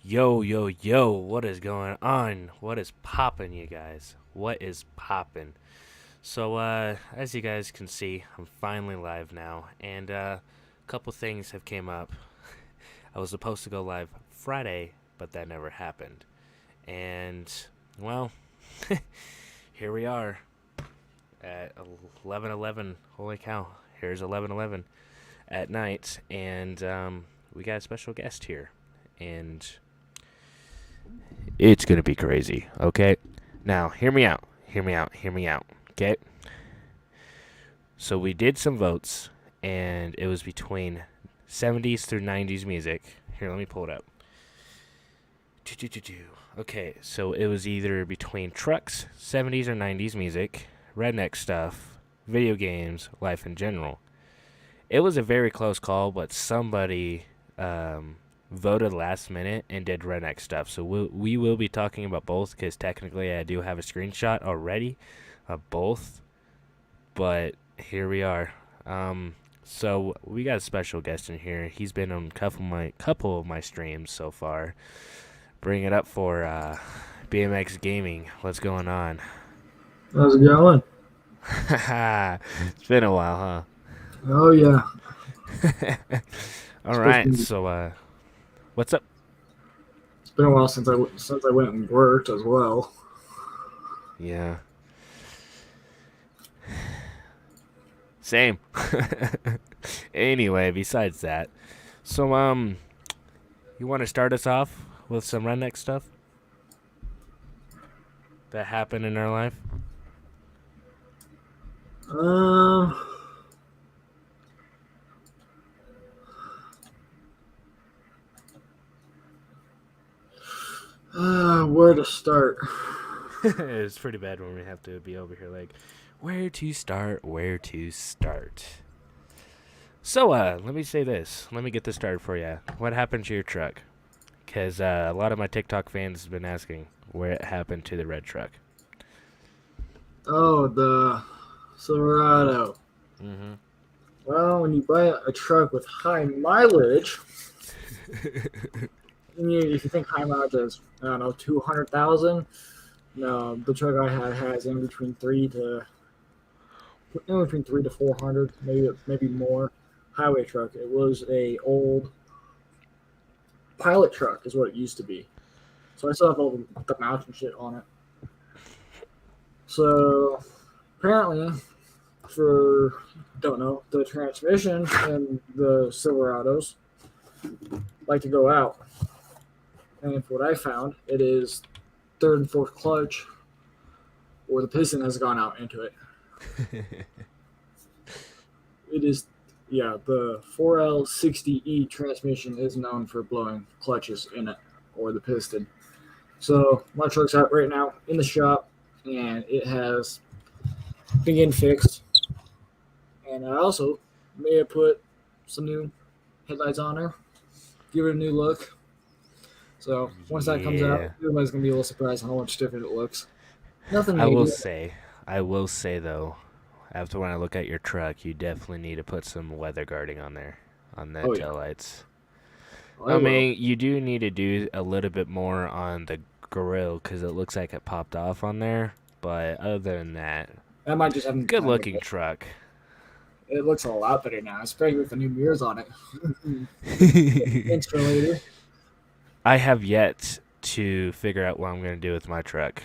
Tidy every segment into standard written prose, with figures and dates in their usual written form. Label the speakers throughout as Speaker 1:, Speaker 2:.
Speaker 1: Yo, yo, yo, what is going on? What is poppin', you guys? What is poppin'? As you guys can see, I'm finally live now, and a couple things have came up. I was supposed to go live Friday, but that never happened. And, well, here we are at 11:11. Holy cow, here's 11:11 at night, and we got a special guest here. And it's gonna be crazy, okay? Now, hear me out. Hear me out. Hear me out. Okay? So we did some votes, and it was between 70s through 90s music. Here, let me pull it up. Okay, so it was either between trucks, 70s or 90s music, redneck stuff, video games, life in general. It was a very close call, but somebody voted last minute and did redneck stuff. So we will be talking about both because technically I do have a screenshot already of both. But here we are. So we got a special guest in here. He's been on a couple of my streams so far. Bring it up for BMX Gaming. What's going on?
Speaker 2: How's it going?
Speaker 1: It's been a while,
Speaker 2: Oh yeah.
Speaker 1: huh? All right. So what's up?
Speaker 2: It's been a while since I went and worked as well.
Speaker 1: Yeah. Same. Anyway, besides that, so you want to start us off with some redneck stuff that happened in our life?
Speaker 2: Um. Where to start?
Speaker 1: It's pretty bad when we have to be over here like, where to start? Where to start? So let me say this. Let me get this started for you. What happened to your truck? Because a lot of my TikTok fans have been asking where it happened to the red truck.
Speaker 2: Oh, the Silverado.
Speaker 1: Mm-hmm.
Speaker 2: Well, when you buy a truck with high mileage, if you think high mileage is, I don't know, 200,000. No, the truck I had has in between 400, maybe more. Highway truck. It was a old pilot truck, is what it used to be. So I still have all the mounts and shit on it. So apparently, don't know, the transmission and the Silverados like to go out. And for what I found, it is third and fourth clutch, or the piston has gone out into it. It is, yeah, the 4L60E transmission is known for blowing clutches in it, or the piston. So my truck's out right now in the shop, and it has been getting fixed. And I also may have put some new headlights on her, give it a new look. So once that comes out, everybody's gonna be a little surprised how much different it looks. Nothing
Speaker 1: I
Speaker 2: major.
Speaker 1: will say though, after when I look at your truck, you definitely need to put some weather guarding on there, on the taillights. I mean, you do need to do a little bit more on the grill because it looks like it popped off on there. But other than that,
Speaker 2: I might just have
Speaker 1: good looking truck.
Speaker 2: It looks a lot better now, especially with the new mirrors on it. Thanks for later.
Speaker 1: I have yet to figure out what I'm going to do with my truck.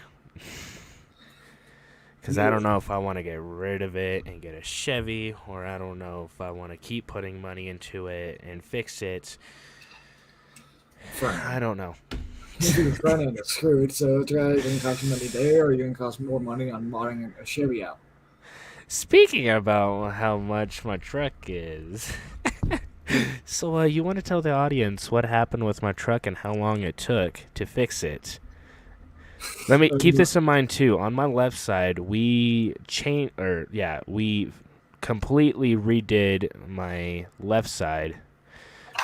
Speaker 1: Because I don't know if I want to get rid of it and get a Chevy, or I don't know if I want to keep putting money into it and fix it. I don't know.
Speaker 2: Maybe the front end is screwed, so it's either going to cost you money there, or you're going to cost more money on modding a Chevy out.
Speaker 1: Speaking about how much my truck is, so you want to tell the audience what happened with my truck and how long it took to fix it? Let me keep this in mind too. On my left side, we completely redid my left side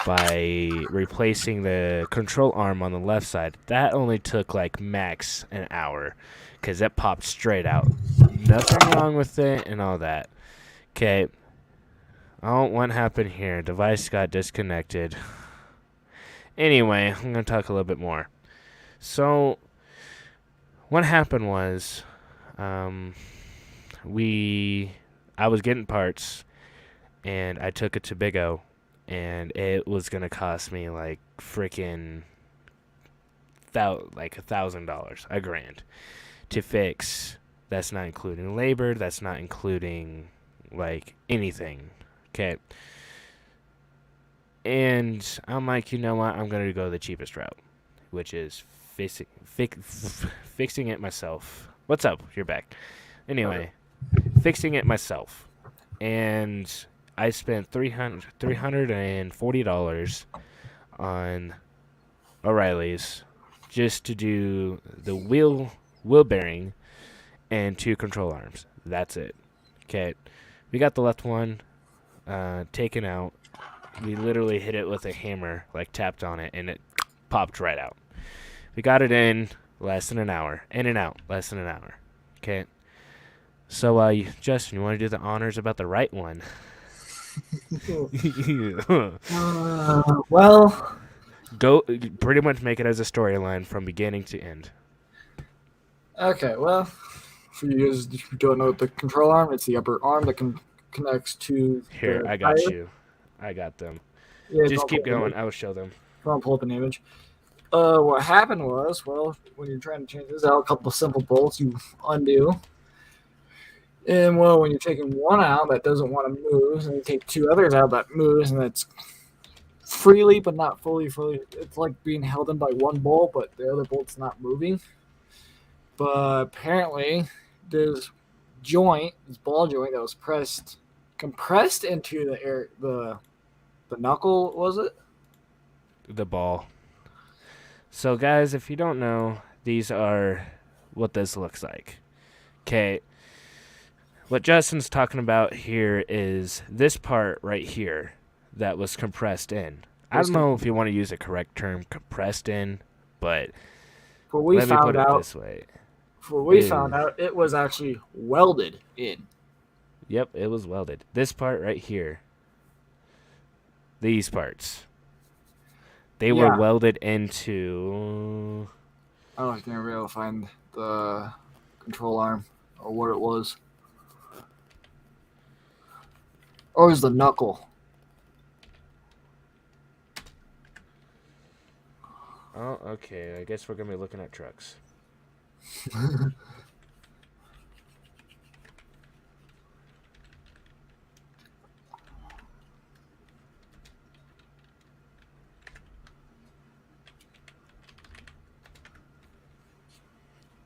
Speaker 1: by replacing the control arm on the left side. That only took like max an hour because it popped straight out. Nothing wrong with it and all that. Okay. Oh, what happened here? Device got disconnected. Anyway, I'm going to talk a little bit more. So, what happened was, um, I was getting parts, and I took it to Big O, and it was going to cost me like freaking like $1,000, a grand, to fix. That's not including labor. That's not including like anything. Okay. And I'm like, you know what? I'm gonna go the cheapest route, which is fixing it myself. What's up? You're back. Anyway, fixing it myself, and I spent $340 on O'Reilly's just to do the wheel bearing and 2 control arms. That's it. Okay, we got the left one taken out. We literally hit it with a hammer, like tapped on it, and it popped right out. We got it in less than an hour. In and out, less than an hour. Okay. So, Justin, you want to do the honors about the right one?
Speaker 2: Well,
Speaker 1: Go pretty much make it as a storyline from beginning to end.
Speaker 2: okay, well, for you guys who don't know the control arm, it's the upper arm that connects to
Speaker 1: Here,
Speaker 2: the
Speaker 1: I got
Speaker 2: tire.
Speaker 1: you. I got them.
Speaker 2: Yeah,
Speaker 1: Just keep going. I will show them.
Speaker 2: I'll pull up an image. What happened was, well, when you're trying to change this out, a couple of simple bolts you undo. And, well, when you're taking one out that doesn't want to move, and you take 2 others out that moves, and that's freely but not fully. It's like being held in by one bolt, but the other bolt's not moving. But apparently, this ball joint that was compressed into the air, the knuckle, was it?
Speaker 1: The ball. So, guys, if you don't know, these are what this looks like. Okay. What Justin's talking about here is this part right here that was compressed in. I don't know if you want to use the correct term, compressed in, but let me put it this way.
Speaker 2: What we found out, it was actually welded in.
Speaker 1: Yep, it was welded. This part right here. These parts. They were welded into...
Speaker 2: I don't think I were able to find the control arm or what it was. Or it was the knuckle.
Speaker 1: Oh, okay. I guess we're going to be looking at trucks.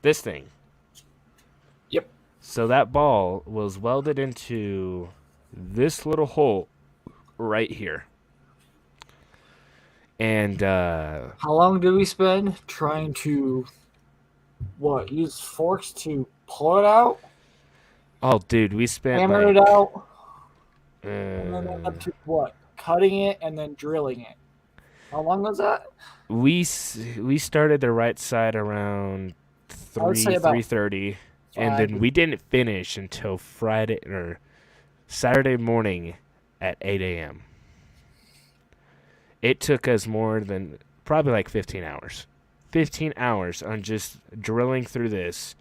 Speaker 1: This thing.
Speaker 2: Yep.
Speaker 1: So that ball was welded into this little hole right here. And
Speaker 2: how long did we spend trying to use forks to pull it out?
Speaker 1: Oh, dude, we spent
Speaker 2: hammer it out,
Speaker 1: and
Speaker 2: then up to cutting it and then drilling it. How long was that?
Speaker 1: We started the right side around 3:30, and then we didn't finish until Friday or Saturday morning at 8 a.m. It took us more than probably like 15 hours. 15 hours on just drilling through this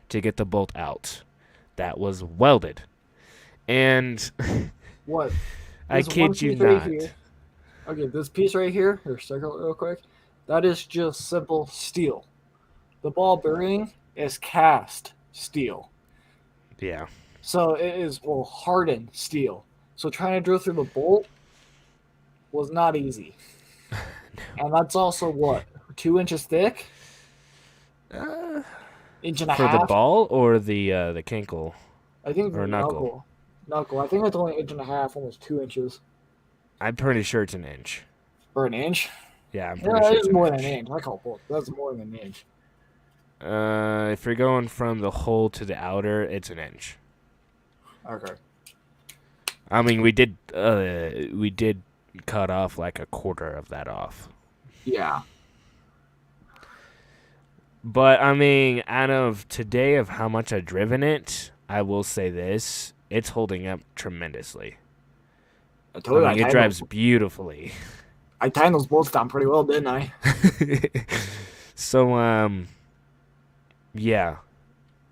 Speaker 1: to get the bolt out that was welded. And
Speaker 2: what?
Speaker 1: I kid you not.
Speaker 2: Okay, this piece right here, circle it real quick. That is just simple steel. The ball bearing is cast steel.
Speaker 1: Yeah.
Speaker 2: So it is hardened steel. So trying to drill through the bolt was not easy. No. And that's also 2 inches thick? Inch and a half.
Speaker 1: For the ball or the kinkle?
Speaker 2: I think
Speaker 1: or knuckle.
Speaker 2: Knuckle. I think it's only 1.5 inches, almost 2 inches.
Speaker 1: I'm pretty sure it's an inch.
Speaker 2: Or an inch?
Speaker 1: Yeah, I'm pretty sure it's
Speaker 2: more than an inch. I call both. That's more than an inch.
Speaker 1: If you're going from the hole to the outer, it's an inch.
Speaker 2: Okay.
Speaker 1: I mean, we did cut off like a quarter of that off.
Speaker 2: Yeah.
Speaker 1: But I mean, out of today of how much I've driven it, I will say this: it's holding up tremendously. It drives beautifully.
Speaker 2: I timed those bolts down pretty well, didn't I?
Speaker 1: So, yeah.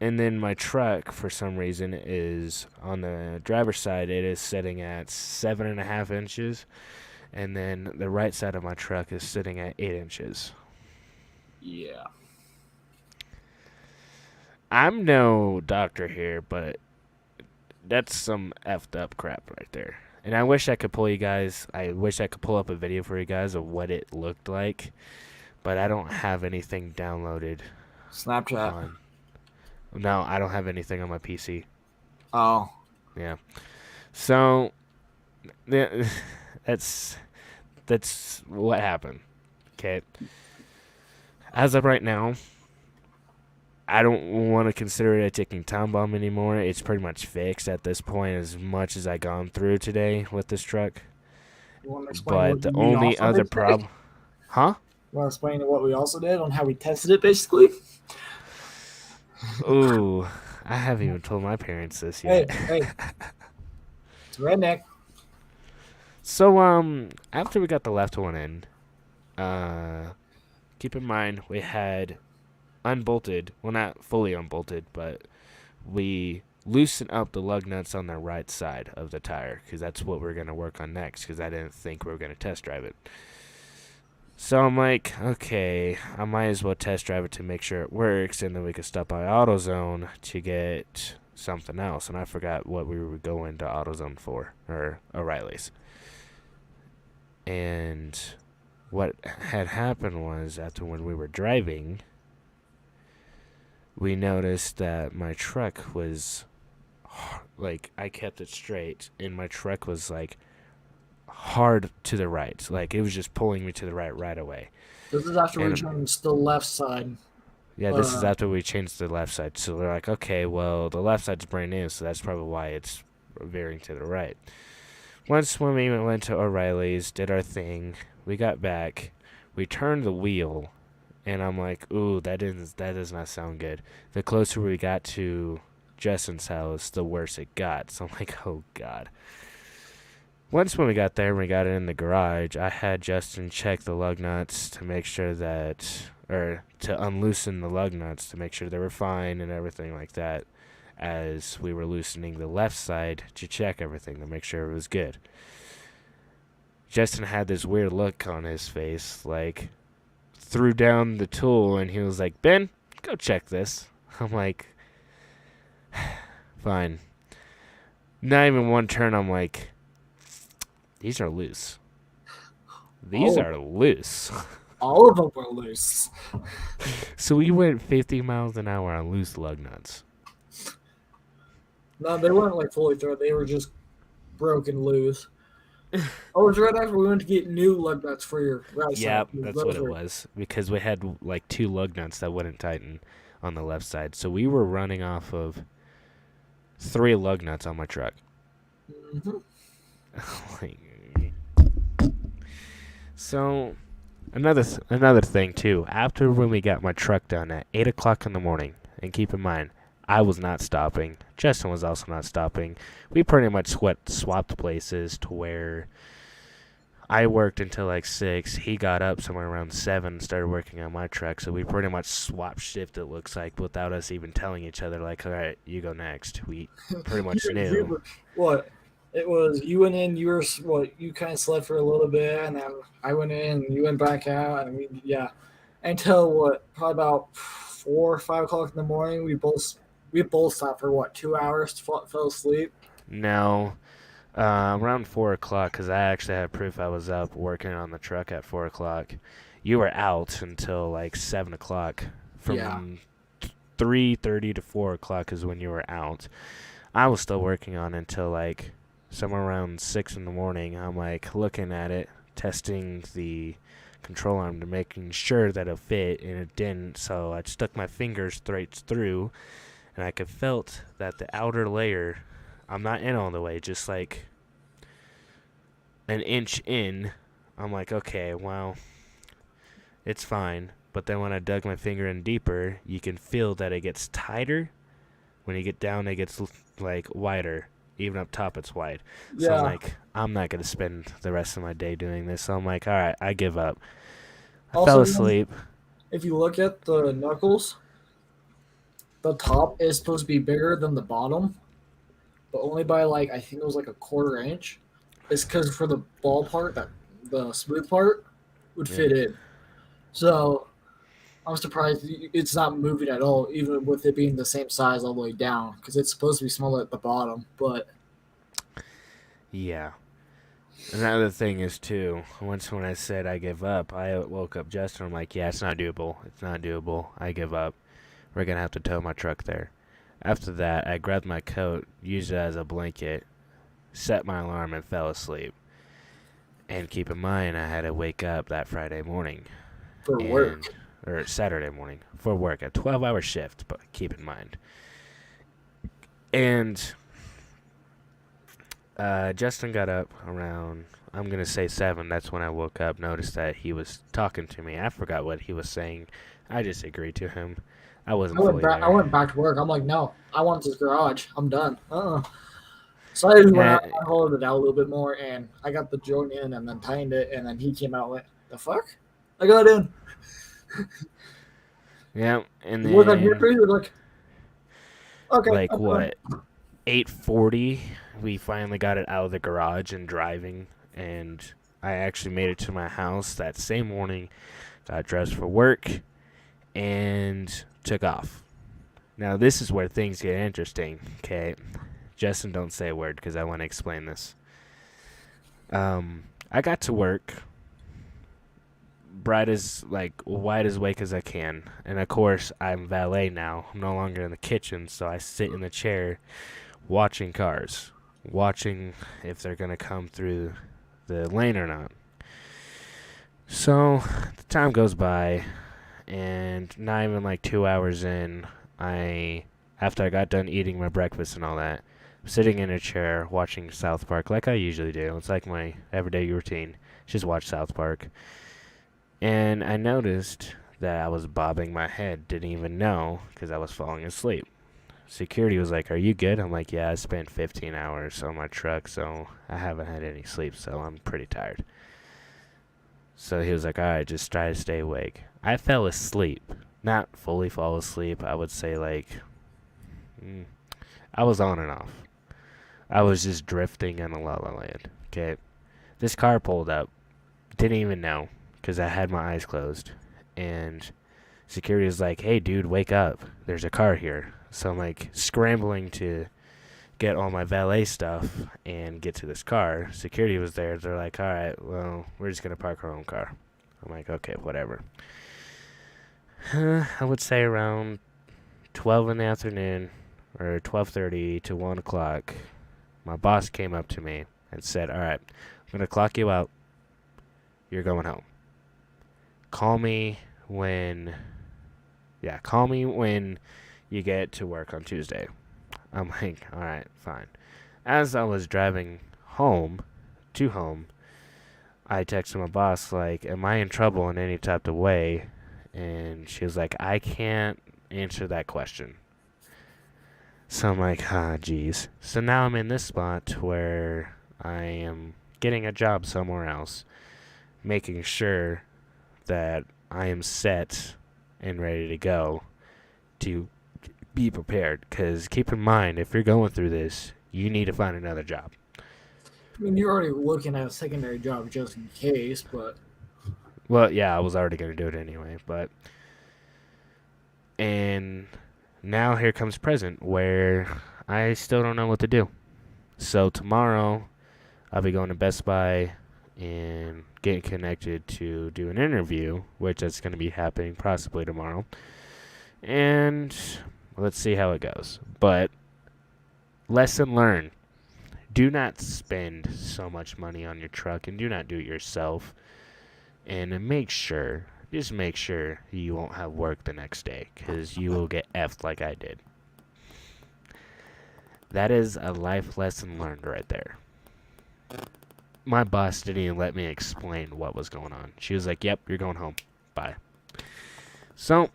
Speaker 1: And then my truck, for some reason, is on the driver's side. It is sitting at 7.5 inches, and then the right side of my truck is sitting at 8 inches.
Speaker 2: Yeah.
Speaker 1: I'm no doctor here, but that's some effed up crap right there. And I wish I could pull you guys. I wish I could pull up a video for you guys of what it looked like, but I don't have anything downloaded
Speaker 2: Snapchat.
Speaker 1: on. No, I don't have anything on my PC.
Speaker 2: Oh.
Speaker 1: Yeah. So yeah, that's what happened. Okay. As of right now, I don't want to consider it a ticking time bomb anymore. It's pretty much fixed at this point. As much as I gone through today with this truck,
Speaker 2: You want to explain
Speaker 1: but
Speaker 2: what
Speaker 1: the
Speaker 2: we
Speaker 1: only
Speaker 2: also
Speaker 1: other
Speaker 2: did today?
Speaker 1: problem, huh?
Speaker 2: You want to explain what we also did on how we tested it, basically?
Speaker 1: Ooh, I haven't even told my parents this
Speaker 2: Hey,
Speaker 1: yet.
Speaker 2: hey, it's Redneck.
Speaker 1: So after we got the left one in, keep in mind we had unbolted, well not fully unbolted, but we loosened up the lug nuts on the right side of the tire because that's what we're gonna work on next. Because I didn't think we were gonna test drive it. So I'm like, okay, I might as well test drive it to make sure it works, and then we could stop by AutoZone to get something else. And I forgot what we were going to AutoZone for, or O'Reilly's. And what had happened was, after when we were driving, we noticed that my truck was, like, I kept it straight, and my truck was, like, hard to the right. Like, it was just pulling me to the right away.
Speaker 2: This is after we
Speaker 1: And
Speaker 2: changed the left side.
Speaker 1: yeah, this is after we changed the left side. So we're like, okay, well, the left side's brand new, so that's probably why it's veering to the right. Once when we went to O'Reilly's, did our thing, we got back, we turned the wheel, and I'm like, ooh, that does not sound good. The closer we got to Justin's house, the worse it got. So I'm like, oh god. Once when we got there and we got it in the garage, I had Justin check the lug nuts to make sure that, or to unloosen the lug nuts to make sure they were fine and everything like that, as we were loosening the left side to check everything to make sure it was good. Justin had this weird look on his face, like, threw down the tool and he was like, Ben, go check this. I'm like, fine. Not even one turn, I'm like, these are loose. These are loose.
Speaker 2: All of them were loose.
Speaker 1: So we went 50 miles an hour on loose lug nuts.
Speaker 2: No, they weren't like fully thrown. They were just broken loose. Oh, it was right after we went to get new lug nuts for your right
Speaker 1: Yep,
Speaker 2: side.
Speaker 1: that's what it was. Because we had like 2 lug nuts that wouldn't tighten on the left side. So we were running off of 3 lug nuts on my truck.
Speaker 2: Mm-hmm.
Speaker 1: So another thing too. After when we got my truck done at 8 o'clock in the morning, and keep in mind, I was not stopping. Justin was also not stopping. We pretty much swapped places to where I worked until like 6. He got up somewhere around 7 and started working on my truck. So we pretty much swapped shift, it looks like, without us even telling each other, like, all right, you go next. We pretty much knew.
Speaker 2: What? It was you went in, you kind of slept for a little bit, and then I went in, and you went back out, and until probably about 4 or 5 o'clock in the morning, we both stopped for 2 hours, fell asleep.
Speaker 1: No. Around 4 o'clock, because I actually had proof I was up working on the truck at 4 o'clock. You were out until like 7 o'clock. From 3:30 to 4 o'clock is when you were out. I was still working on it until like somewhere around 6 in the morning. I'm like looking at it, testing the control arm to making sure that it fit, and it didn't. So I stuck my fingers straight through, and I could felt that the outer layer, I'm not in all the way, just like an inch in. I'm like, okay, well, it's fine. But then when I dug my finger in deeper, you can feel that it gets tighter. When you get down, it gets like wider. Even up top, it's wide. So I'm
Speaker 2: Yeah.
Speaker 1: like, I'm not going to spend the rest of my day doing this. So I'm like, all right, I give up. I fell
Speaker 2: Also,
Speaker 1: asleep.
Speaker 2: if you look at the knuckles, the top is supposed to be bigger than the bottom, but only by like I think it was like a quarter inch. It's because for the ball part, that the smooth part would
Speaker 1: Yeah.
Speaker 2: fit in. So I'm surprised it's not moving at all, even with it being the same size all the way down, because it's supposed to be smaller at the bottom. But
Speaker 1: Yeah. Another thing is, too, once when I said I give up, I woke up Justin. I'm like, yeah, it's not doable. It's not doable. I give up. We're going to have to tow my truck there. After that, I grabbed my coat, used it as a blanket, set my alarm, and fell asleep. And keep in mind, I had to wake up that Friday morning
Speaker 2: for
Speaker 1: and
Speaker 2: work,
Speaker 1: or Saturday morning for work, a 12-hour shift, but keep in mind. And Justin got up around, I'm going to say 7. That's when I woke up, noticed that he was talking to me. I forgot what he was saying. I just agreed to him. I wasn't fully
Speaker 2: I
Speaker 1: there.
Speaker 2: went back to work. I'm like, no, I want this garage. I'm done. So I just went out,
Speaker 1: And,
Speaker 2: I hollowed it out a little bit more, and I got the joint in, and then tightened it, and then he came out and went, the fuck? I got in.
Speaker 1: yeah, and
Speaker 2: You look on here,
Speaker 1: then,
Speaker 2: you're like, okay,
Speaker 1: like,
Speaker 2: I'm done.
Speaker 1: what, 8:40, we finally got it out of the garage and driving, and I actually made it to my house that same morning, got dressed for work, and took off. Now, this is where things get interesting, okay? Justin, don't say a word because I want to explain this. I got to work wide as awake as I can, and of course I'm valet now. I'm no longer in the kitchen, so I sit in the chair watching cars, watching if they're gonna come through the lane or not. So the time goes by, and not even like 2 hours in, after I got done eating my breakfast and all that, I'm sitting in a chair watching South Park like I usually do. It's like my everyday routine. Just watch South Park. And I noticed that I was bobbing my head, didn't even know because I was falling asleep. Security was like, "Are you good?" I'm like, "Yeah, I spent 15 hours on my truck, so I haven't had any sleep, so I'm pretty tired." So he was like, "All right, just try to stay awake." I fell asleep. Not fully fall asleep. I would say mm, I was on and off. I was just drifting in a la la land. Okay. This car pulled up. Didn't even know because I had my eyes closed. And security was like, "Hey, dude, wake up. There's a car here." So I'm like scrambling to get all my valet stuff and get to this car. Security was there. They're like, "All right, well, we're just going to park our own car." I'm like, "Okay, whatever." I would say around 12 in the afternoon or 12:30 to 1 o'clock, my boss came up to me and said, "All right, I'm going to clock you out. You're going home. Call me when, call me when you get to work on Tuesday." I'm like, "All right, fine." As I was driving to home, I texted my boss, like, "Am I in trouble in any type of way?" And she was like, "I can't answer that question." So I'm like, ah, geez. So now I'm in this spot where I am getting a job somewhere else, making sure that I am set and ready to go to be prepared. Because keep in mind, if you're going through this, you need to find another job.
Speaker 2: I mean, you're already looking at a secondary job just in case, but
Speaker 1: Well, yeah, I was already going to do it anyway, but. And now here comes present, where I still don't know what to do. So tomorrow, I'll be going to Best Buy and getting connected to do an interview, which is going to be happening possibly tomorrow. And let's see how it goes. But lesson learned. Do not spend so much money on your truck and do not do it yourself. And just make sure you won't have work the next day because you will get effed like I did. That is a life lesson learned right there. My boss didn't even let me explain what was going on. She was like, "Yep, you're going home. Bye." So,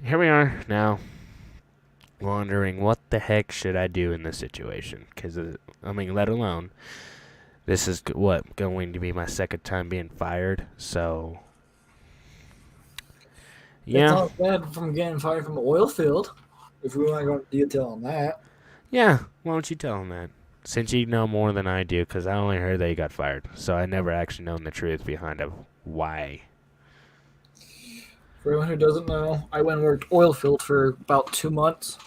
Speaker 1: here we are now. wondering what the heck should I do in this situation? Because, let alone, this is going to be my second time being fired. So,
Speaker 2: It's
Speaker 1: yeah.
Speaker 2: not bad from getting fired from the oil field, if we want to go into detail on that.
Speaker 1: Yeah, why don't you tell him that? Since you know more than I do, because I only heard that he got fired. So I never actually known the truth behind it. Why?
Speaker 2: For anyone who doesn't know, I went and worked oil field for about 2 months.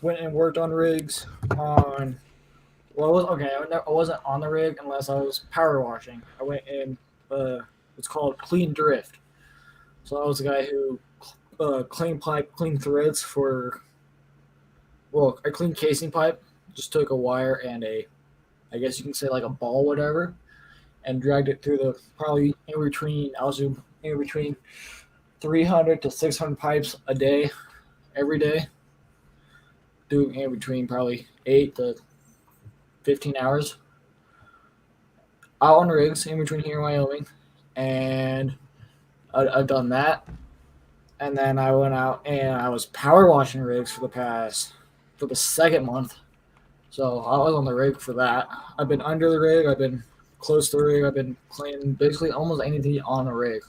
Speaker 2: Went and worked on rigs on. Well, I wasn't on the rig unless I was power washing. I went in. It's called clean drift. So I was the guy who clean pipe, clean threads for. Well, I cleaned casing pipe. Just took a wire and I guess you can say like a ball, whatever, and dragged it through the probably in between. I was in between 300 to 600 pipes a day, every day. Doing in between probably 8 to 15 hours out on rigs in between here in Wyoming, and I've done that. And then I went out and I was power washing rigs for the second month. So I was on the rig for that. I've been under the rig. I've been close to the rig. I've been cleaning basically almost anything on the rig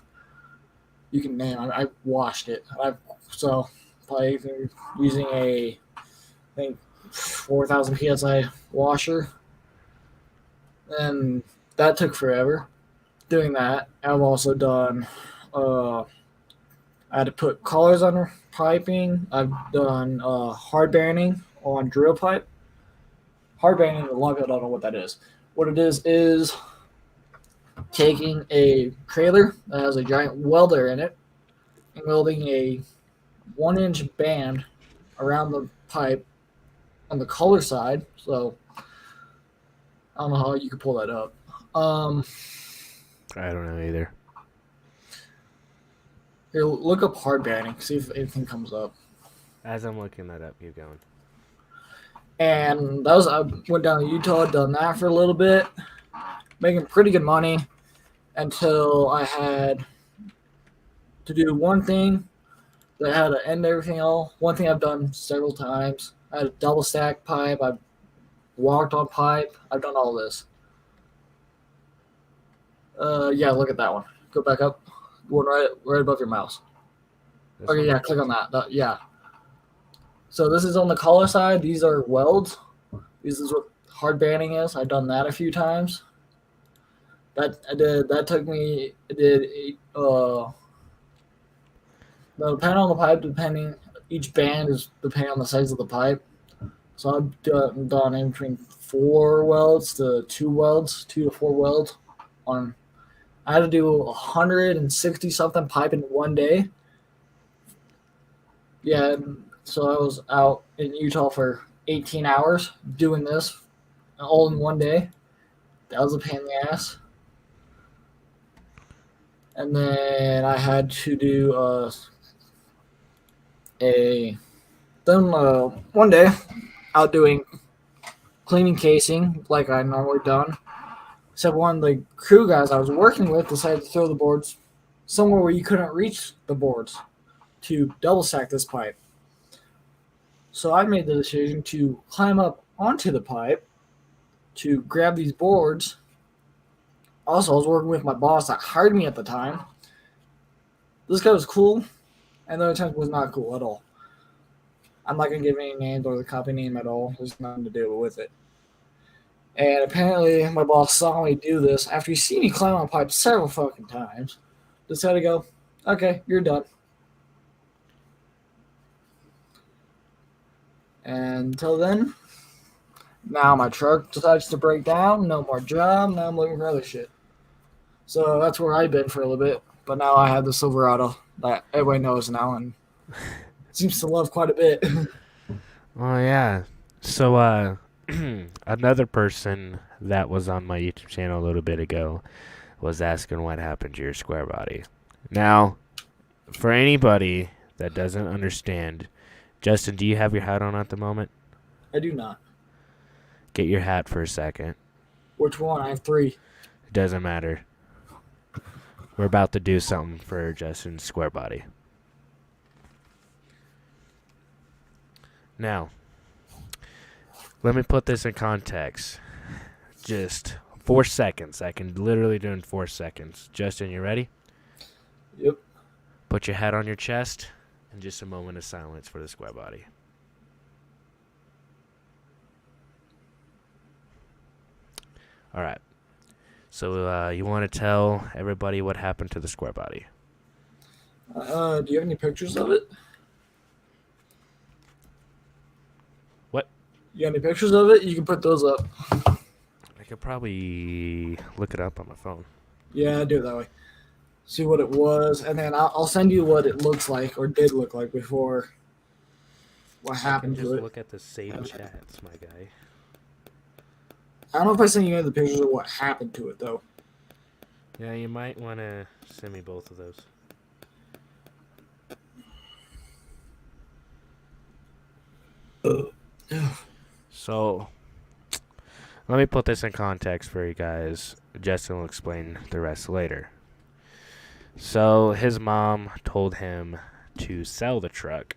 Speaker 2: you can name. I washed it. So probably using I think 4,000 psi washer, and that took forever. Doing that, I've also done. I had to put collars on piping. I've done hard banding on drill pipe. Hard banding, a lot of people don't know what that is. What it is taking a trailer that has a giant welder in it and welding a 1-inch band around the pipe on the collar side. So I don't know how you could pull that up.
Speaker 1: I don't know either.
Speaker 2: Here, look up hard banding, see if anything comes up.
Speaker 1: As I'm looking that up, keep going.
Speaker 2: And I went down to Utah, done that for a little bit, making pretty good money until I had to do one thing that had to end everything else. One thing I've done several times. I had a double stack pipe. I've walked on pipe. I've done all this. Yeah, look at that one. Go back up. One right above your mouse.
Speaker 1: This
Speaker 2: Okay,
Speaker 1: one?
Speaker 2: yeah, click on that. Yeah. So this is on the collar side. These are welds. This is what hard banding is. I've done that a few times. That I did. That took me. It did. Depending on the pipe, each band is depending on the size of the pipe. So I've done in between 4 welds to 2 welds, 2 to 4 welds. I had to do 160 something pipe in one day. Yeah, so I was out in Utah for 18 hours doing this all in one day. That was a pain in the ass. And then I had to do one day out doing cleaning casing like I normally done. Except one of the crew guys I was working with decided to throw the boards somewhere where you couldn't reach the boards to double stack this pipe. So I made the decision to climb up onto the pipe to grab these boards. Also, I was working with my boss that hired me at the time. This guy was cool, and the other time was not cool at all. I'm not going to give any names or the company name at all. There's nothing to do with it. And apparently, my boss saw me do this after he seen me climb on pipe several fucking times. Decided to go, okay, you're done. And until then, now my truck decides to break down. No more job. Now I'm looking for other shit. So that's where I've been for a little bit. But now I have the Silverado that everybody knows now and seems to love quite a bit.
Speaker 1: Oh, yeah. So, another person that was on my YouTube channel a little bit ago was asking what happened to your square body. Now, for anybody that doesn't understand, Justin, do you have your hat on at the moment?
Speaker 2: I do not.
Speaker 1: Get your hat for a second.
Speaker 2: Which one? I have 3.
Speaker 1: It doesn't matter. We're about to do something for Justin's square body. Now, let me put this in context. Just 4 seconds. I can literally do it in 4 seconds. Justin, you ready?
Speaker 2: Yep.
Speaker 1: Put your head on your chest and just a moment of silence for the square body. All right. So you want to tell everybody what happened to the square body?
Speaker 2: Do you have any pictures of it?
Speaker 1: What?
Speaker 2: You got any pictures of it? You can put those up.
Speaker 1: I could probably look it up on my phone.
Speaker 2: Yeah, do it that way. See what it was, and then I'll send you what it looks like or did look like before. What
Speaker 1: I can
Speaker 2: happened
Speaker 1: just
Speaker 2: to it?
Speaker 1: look at the saved chats, my guy.
Speaker 2: I don't know if I sent you any of the pictures of what happened to it though.
Speaker 1: Yeah, you might want to send me both of those. So, let me put this in context for you guys. Justin will explain the rest later. So, his mom told him to sell the truck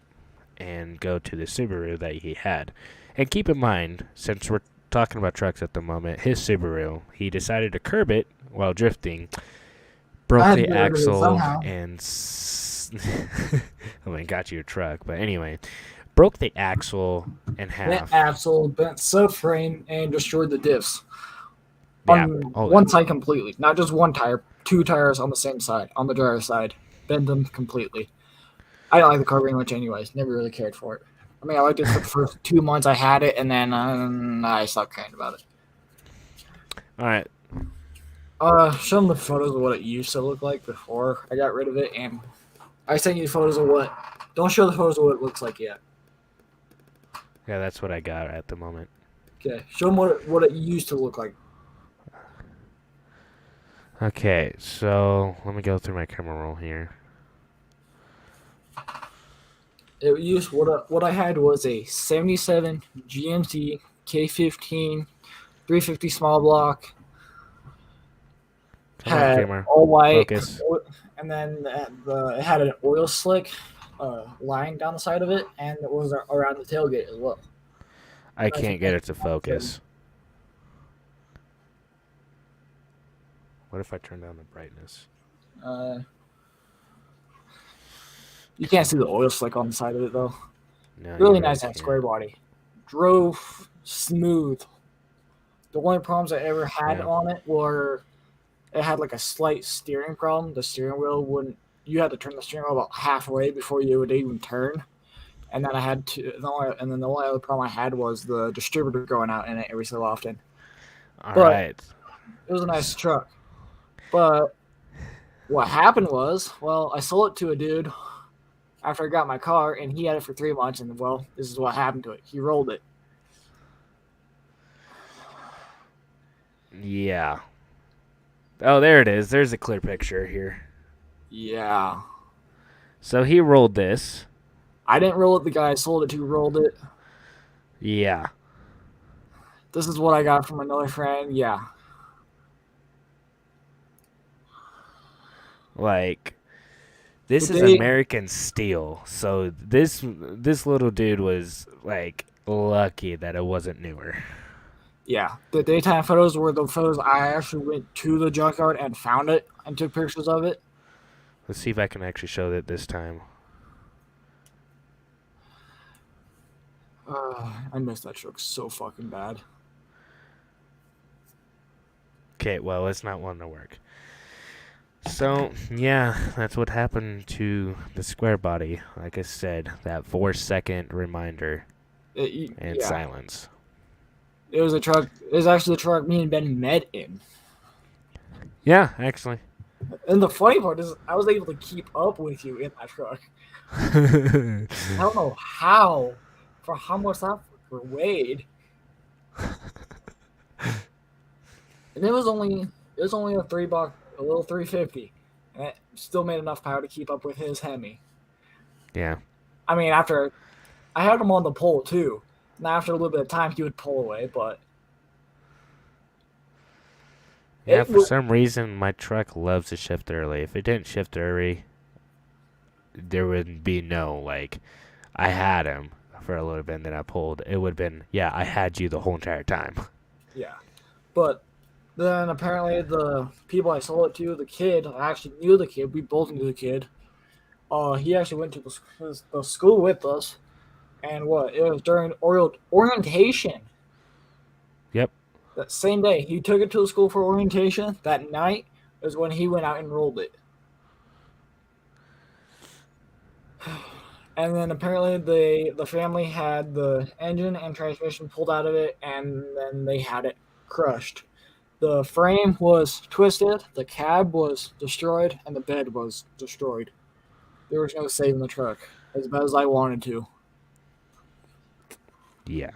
Speaker 1: and go to the Subaru that he had. And keep in mind, since we're talking about trucks at the moment, his Subaru, he decided to curb it while drifting, broke the axle, and I mean, got you a truck, but anyway, broke the axle in half.
Speaker 2: Bent axle, bent subframe, and destroyed the diffs
Speaker 1: Yeah,
Speaker 2: on
Speaker 1: all
Speaker 2: one
Speaker 1: that.
Speaker 2: side completely. Not just one tire, two tires on the same side, on the driver's side. Bent them completely. I don't like the car very much anyways. Never really cared for it. I mean, I liked it for the first 2 months I had it, and then I stopped caring about it.
Speaker 1: All right.
Speaker 2: Show them the photos of what it used to look like before I got rid of it, and I sent you photos of what. Don't show the photos of what it looks like yet.
Speaker 1: Yeah, that's what I got at the moment.
Speaker 2: Okay, show them what it used to look like.
Speaker 1: Okay, so let me go through my camera roll here.
Speaker 2: It used what I had was a 77 GMC K15 350 small block.
Speaker 1: Come on,
Speaker 2: Had
Speaker 1: camera.
Speaker 2: all white,
Speaker 1: Focus.
Speaker 2: and then it had an oil slick line down the side of it, and it was around the tailgate as well.
Speaker 1: I can't get it to focus. What if I turn down the brightness?
Speaker 2: You can't see the oil slick on the side of it though.
Speaker 1: No,
Speaker 2: Really nice that square body. Drove smooth. The only problems I ever had on it were it had like a slight steering problem. The steering wheel wouldn't. You had to turn the steering wheel about halfway before you would even turn. And then I had to. The only other problem I had was the distributor going out in it every so often.
Speaker 1: All right.
Speaker 2: It was a nice truck. But what happened was, well, I sold it to a dude after I got my car, and he had it for 3 months, and well, this is what happened to it. He rolled it.
Speaker 1: Yeah. Oh, there it is. There's a clear picture here.
Speaker 2: Yeah.
Speaker 1: So he rolled this.
Speaker 2: I didn't roll it. The guy I sold it to rolled it.
Speaker 1: Yeah.
Speaker 2: This is what I got from another friend. Yeah.
Speaker 1: Like, this is American steel. So this little dude was like lucky that it wasn't newer.
Speaker 2: Yeah, the daytime photos were the photos I actually went to the junkyard and found it and took pictures of it.
Speaker 1: Let's see if I can actually show that this time.
Speaker 2: I miss that truck so fucking bad.
Speaker 1: Okay, well, it's not one to work. So, yeah, that's what happened to the square body. Like I said, that 4-second reminder and silence.
Speaker 2: It was a truck. It was actually the truck me and Ben met in.
Speaker 1: Yeah, actually.
Speaker 2: And the funny part is, I was able to keep up with you in that truck. I don't know how, for how much that weighed. And it was only a $3, a little 350, and it still made enough power to keep up with his Hemi.
Speaker 1: Yeah.
Speaker 2: I mean, after I had him on the pole too. And after a little bit of time, he would pull away, but
Speaker 1: yeah, for some reason, my truck loves to shift early. If it didn't shift early, there would be no, like, I had him for a little bit, and then I pulled, it would have been, yeah, I had you the whole entire time.
Speaker 2: Yeah. But then apparently the people I sold it to, the kid, I actually knew the kid. We both knew the kid. He actually went to the school with us, and what? It was during orientation.
Speaker 1: Yep.
Speaker 2: That same day, he took it to the school for orientation. That night is when he went out and rolled it. And then apparently the family had the engine and transmission pulled out of it, and then they had it crushed. The frame was twisted, the cab was destroyed, and the bed was destroyed. There was no saving the truck as bad as I wanted to.
Speaker 1: Yeah.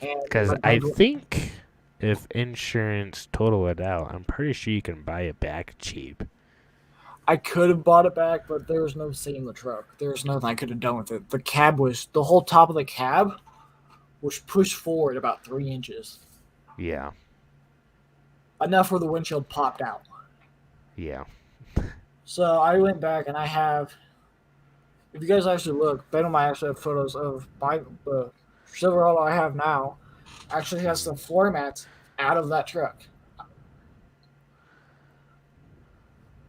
Speaker 2: And
Speaker 1: Because
Speaker 2: my
Speaker 1: I
Speaker 2: dad,
Speaker 1: think if insurance total it out, I'm pretty sure you can buy it back cheap.
Speaker 2: I could have bought it back, but there was no saving the truck. There was nothing I could have done with it. The whole top of the cab was pushed forward about 3 inches.
Speaker 1: Yeah.
Speaker 2: Enough where the windshield popped out.
Speaker 1: Yeah.
Speaker 2: So I went back and I have, if you guys actually look, Ben might actually have photos of the Silverado I have now. Actually has the floor mats out of that truck.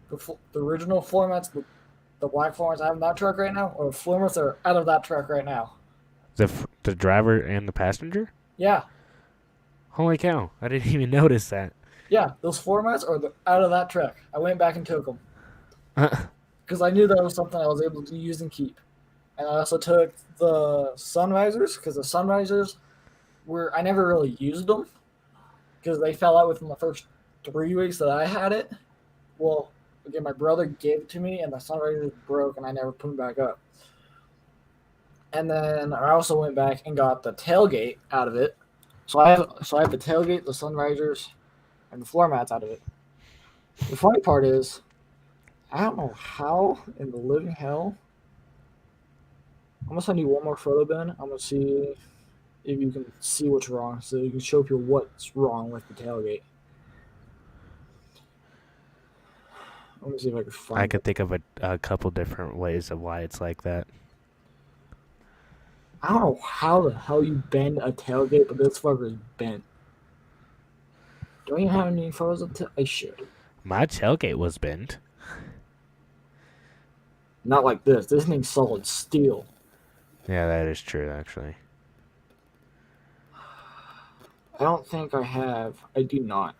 Speaker 2: The original floor mats, the black floor mats I have in that truck right now, or the floor mats are out of that truck right now.
Speaker 1: The driver and the passenger?
Speaker 2: Yeah,
Speaker 1: Holy cow. I didn't even notice that.
Speaker 2: yeah, those floor mats are out of that truck. I went back and took them
Speaker 1: Uh,
Speaker 2: because I knew that was something I was able to use and keep. And I also took the sun visors because the sun visors I never really used them because they fell out within the first 3 weeks that I had it. Well, again, my brother gave it to me, and the sun visors broke, and I never put them back up. And then I also went back and got the tailgate out of it. So I have the tailgate, the sun visors, and the floor mats out of it. The funny part is, I don't know how in the living hell. I'm gonna send you one more photo, Ben. I'm gonna see if you can see what's wrong, so you can show people what's wrong with the tailgate. Let me see if I can find
Speaker 1: I could think of a couple different ways of why it's like that.
Speaker 2: I don't know how the hell you bend a tailgate, but this fucker is bent. Don't you have any photos of I should.
Speaker 1: My tailgate was bent.
Speaker 2: Not like this. This thing's solid steel.
Speaker 1: Yeah, that is true, actually.
Speaker 2: I don't think I have. I do not.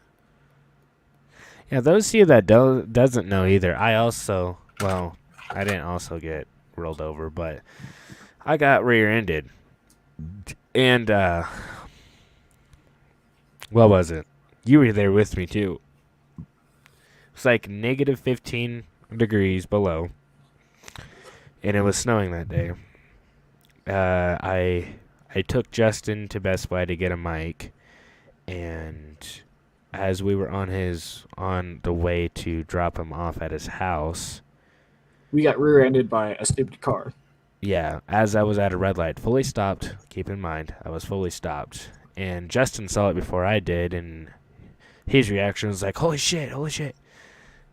Speaker 1: Yeah, those of you that doesn't know either, I didn't also get rolled over, but I got rear-ended. And, what was it? You were there with me, too. It's like negative 15 degrees below, and it was snowing that day. I took Justin to Best Buy to get a mic, and as we were on the way to drop him off at his house,
Speaker 2: We got rear-ended by a stupid car.
Speaker 1: yeah, as I was at a red light, fully stopped. Keep in mind, I was fully stopped, and Justin saw it before I did, and his reaction was like, "Holy shit, holy shit!"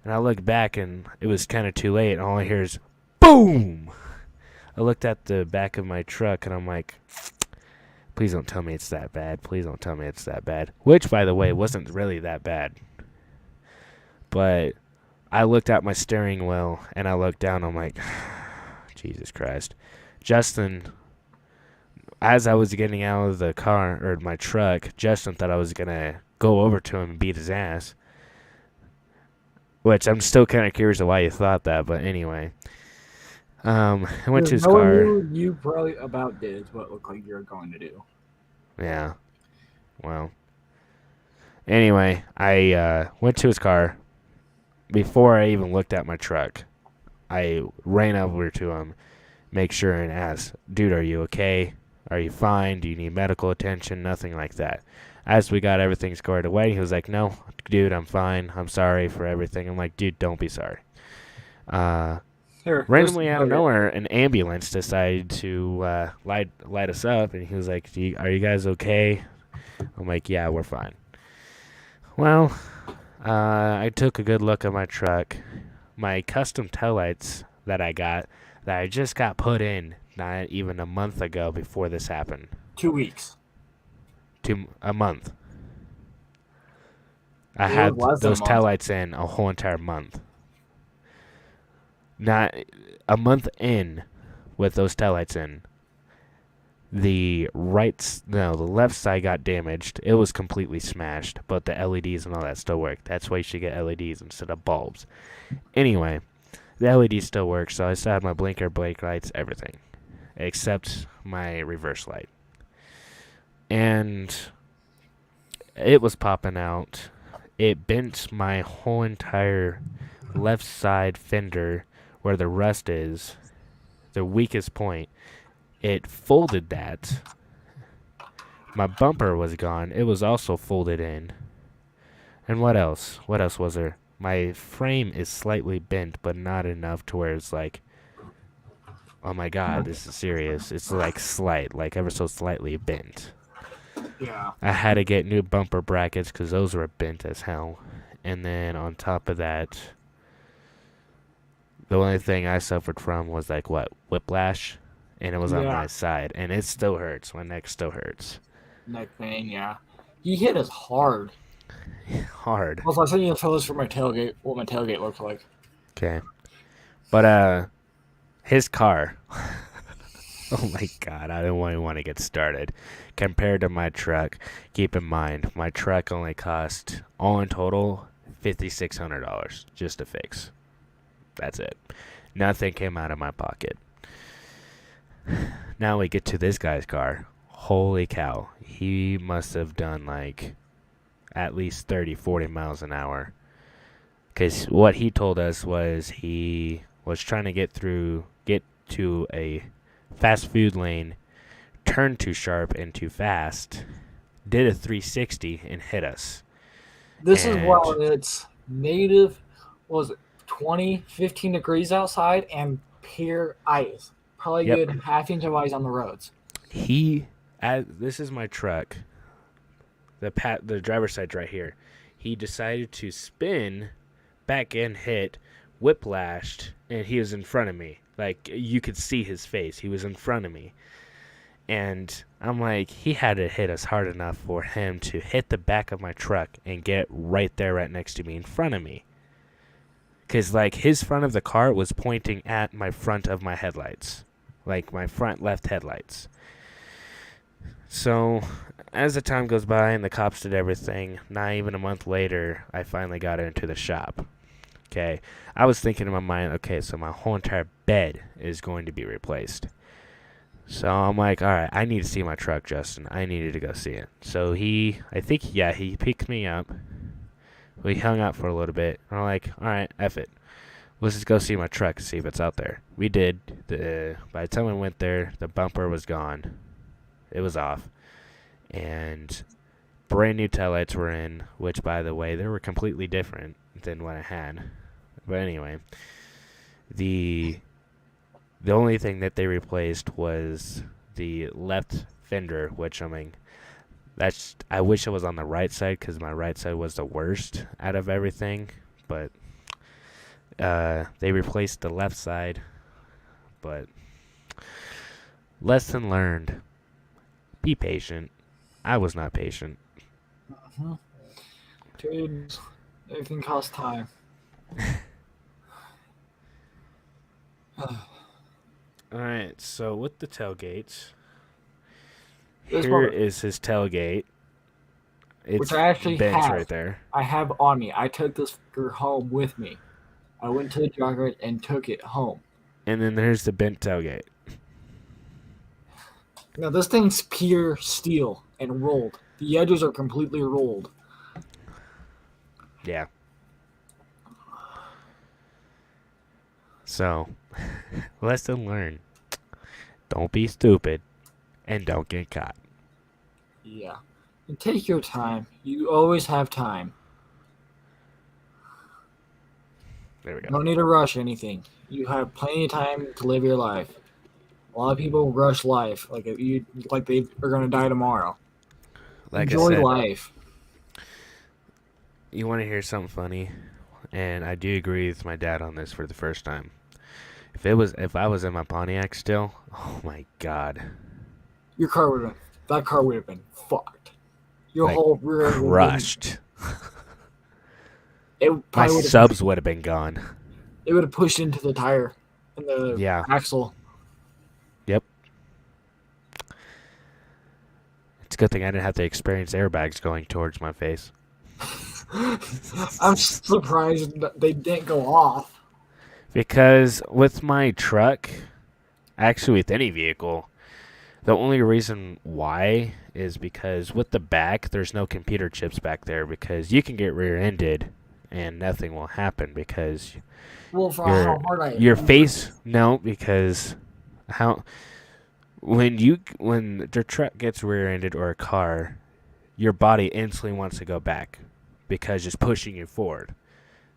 Speaker 1: And I looked back, and it was kind of too late. And all I hear is, "Boom!" I looked at the back of my truck, and I'm like, please don't tell me it's that bad. Please don't tell me it's that bad. Which, by the way, wasn't really that bad. But I looked at my steering wheel, and I looked down. I'm like, Jesus Christ. Justin, as I was getting out of the car, or my truck, Justin thought I was going to go over to him and beat his ass. Which I'm still kind of curious of why you thought that, but anyway. I went to his car.
Speaker 2: You probably about did is what it looked like you were going to do.
Speaker 1: Yeah. Well. Anyway, I went to his car. Before I even looked at my truck, I ran over to him, make sure and ask, "Dude, are you okay? Are you fine? Do you need medical attention?" Nothing like that. As we got everything squared away, he was like, "No, dude, I'm fine. I'm sorry for everything." I'm like, "Dude, don't be sorry." Randomly out of nowhere, an ambulance decided to light us up, and he was like, "Are you guys okay?" I'm like, "Yeah, we're fine." Well, I took a good look at my truck. My custom taillights that I just got put in not even a month ago before this happened.
Speaker 2: 2 weeks.
Speaker 1: A month. I
Speaker 2: It was
Speaker 1: had
Speaker 2: less than a
Speaker 1: those
Speaker 2: month.
Speaker 1: taillights in a whole entire month. Not a month in with those taillights in. The left side got damaged. It was completely smashed, but the LEDs and all that still work. That's why you should get LEDs instead of bulbs. Anyway, the LED still works, so I still had my blinker, brake lights, everything, except my reverse light. And it was popping out. It bent my whole entire left side fender where the rust is, the weakest point. It folded that. My bumper was gone. It was also folded in. And what else? What else was there? My frame is slightly bent, but not enough to where it's like, oh my god, this is serious. It's like like ever so slightly bent.
Speaker 2: Yeah.
Speaker 1: I had to get new bumper brackets because those were bent as hell. And then on top of that, the only thing I suffered from was like whiplash, and it was on
Speaker 2: Yeah.
Speaker 1: my side, and it still hurts. My neck still hurts.
Speaker 2: Neck pain, yeah. He hit us hard.
Speaker 1: Hard.
Speaker 2: Also, I sent you the photos for my tailgate, what my tailgate looked like.
Speaker 1: Okay. But his car. Oh my god, I don't even want to get started. Compared to my truck, keep in mind my truck only cost all in total $5,600 just to fix. That's it. Nothing came out of my pocket. Now we get to this guy's car. Holy cow. He must have done like at least 30, 40 miles an hour. Because what he told us was he was trying to get to a fast food lane, turned too sharp and too fast, did a 360 and hit us.
Speaker 2: This is
Speaker 1: And
Speaker 2: while it's negative, was it 20, 15 degrees outside and pure ice. Probably
Speaker 1: Yep.
Speaker 2: good half-inch of ice on the roads.
Speaker 1: This is my truck. The driver's side's right here. He decided to spin, back end hit, whiplashed, and he was in front of me. Like, you could see his face. He was in front of me. And I'm like, he had to hit us hard enough for him to hit the back of my truck and get right there, right next to me, in front of me. Because, like, his front of the car was pointing at my front of my headlights. Like, my front left headlights. So, as the time goes by and the cops did everything, not even a month later, I finally got into the shop. Okay, I was thinking in my mind, okay, so my whole entire bed is going to be replaced. So I'm like, all right, I need to see my truck, Justin. I needed to go see it. So he picked me up. We hung out for a little bit. And I'm like, all right, F it. Let's just go see my truck and see if it's out there. We did. By the time we went there, the bumper was gone. It was off. And brand new taillights were in, which, by the way, they were completely different than what I had. But anyway, the only thing that they replaced was the left fender, which, I mean, I wish it was on the right side because my right side was the worst out of everything. But they replaced the left side. But lesson learned. Be patient. I was not patient.
Speaker 2: Mm-hmm. Dude, everything costs time.
Speaker 1: Alright, so with the tailgates,
Speaker 2: This
Speaker 1: here
Speaker 2: one,
Speaker 1: is his tailgate. It's
Speaker 2: which I actually
Speaker 1: bent
Speaker 2: have.
Speaker 1: right there.
Speaker 2: I have on me. I took this home with me. I went to the junkyard and took it home.
Speaker 1: And then there's the bent tailgate.
Speaker 2: Now this thing's pure steel and rolled. The edges are completely rolled.
Speaker 1: Yeah. So, lesson learned. Don't be stupid and don't get caught.
Speaker 2: Yeah. And take your time. You always have time.
Speaker 1: There we
Speaker 2: You
Speaker 1: go.
Speaker 2: don't need to rush anything. You have plenty of time to live your life. A lot of people rush life like they are going to die tomorrow.
Speaker 1: Like
Speaker 2: Enjoy
Speaker 1: I said,
Speaker 2: life.
Speaker 1: you want to hear something funny? And I do agree with my dad on this for the first time. If I was in my Pontiac still, oh my god,
Speaker 2: Your car would have been that car would have been fucked. Your
Speaker 1: like
Speaker 2: whole rear end would have been.
Speaker 1: crushed.
Speaker 2: It
Speaker 1: My
Speaker 2: probably would have.
Speaker 1: subs would have been gone.
Speaker 2: It would have pushed into the tire and the
Speaker 1: Yeah.
Speaker 2: axle.
Speaker 1: Yep. It's a good thing I didn't have to experience airbags going towards my face.
Speaker 2: I'm surprised that they didn't go off.
Speaker 1: Because with my truck, actually with any vehicle, the only reason why is because with the back, there's no computer chips back there because you can get rear-ended and nothing will happen because
Speaker 2: Well, for
Speaker 1: your
Speaker 2: how hard I
Speaker 1: your face because how when the truck gets rear-ended or a car, your body instantly wants to go back because it's pushing you forward.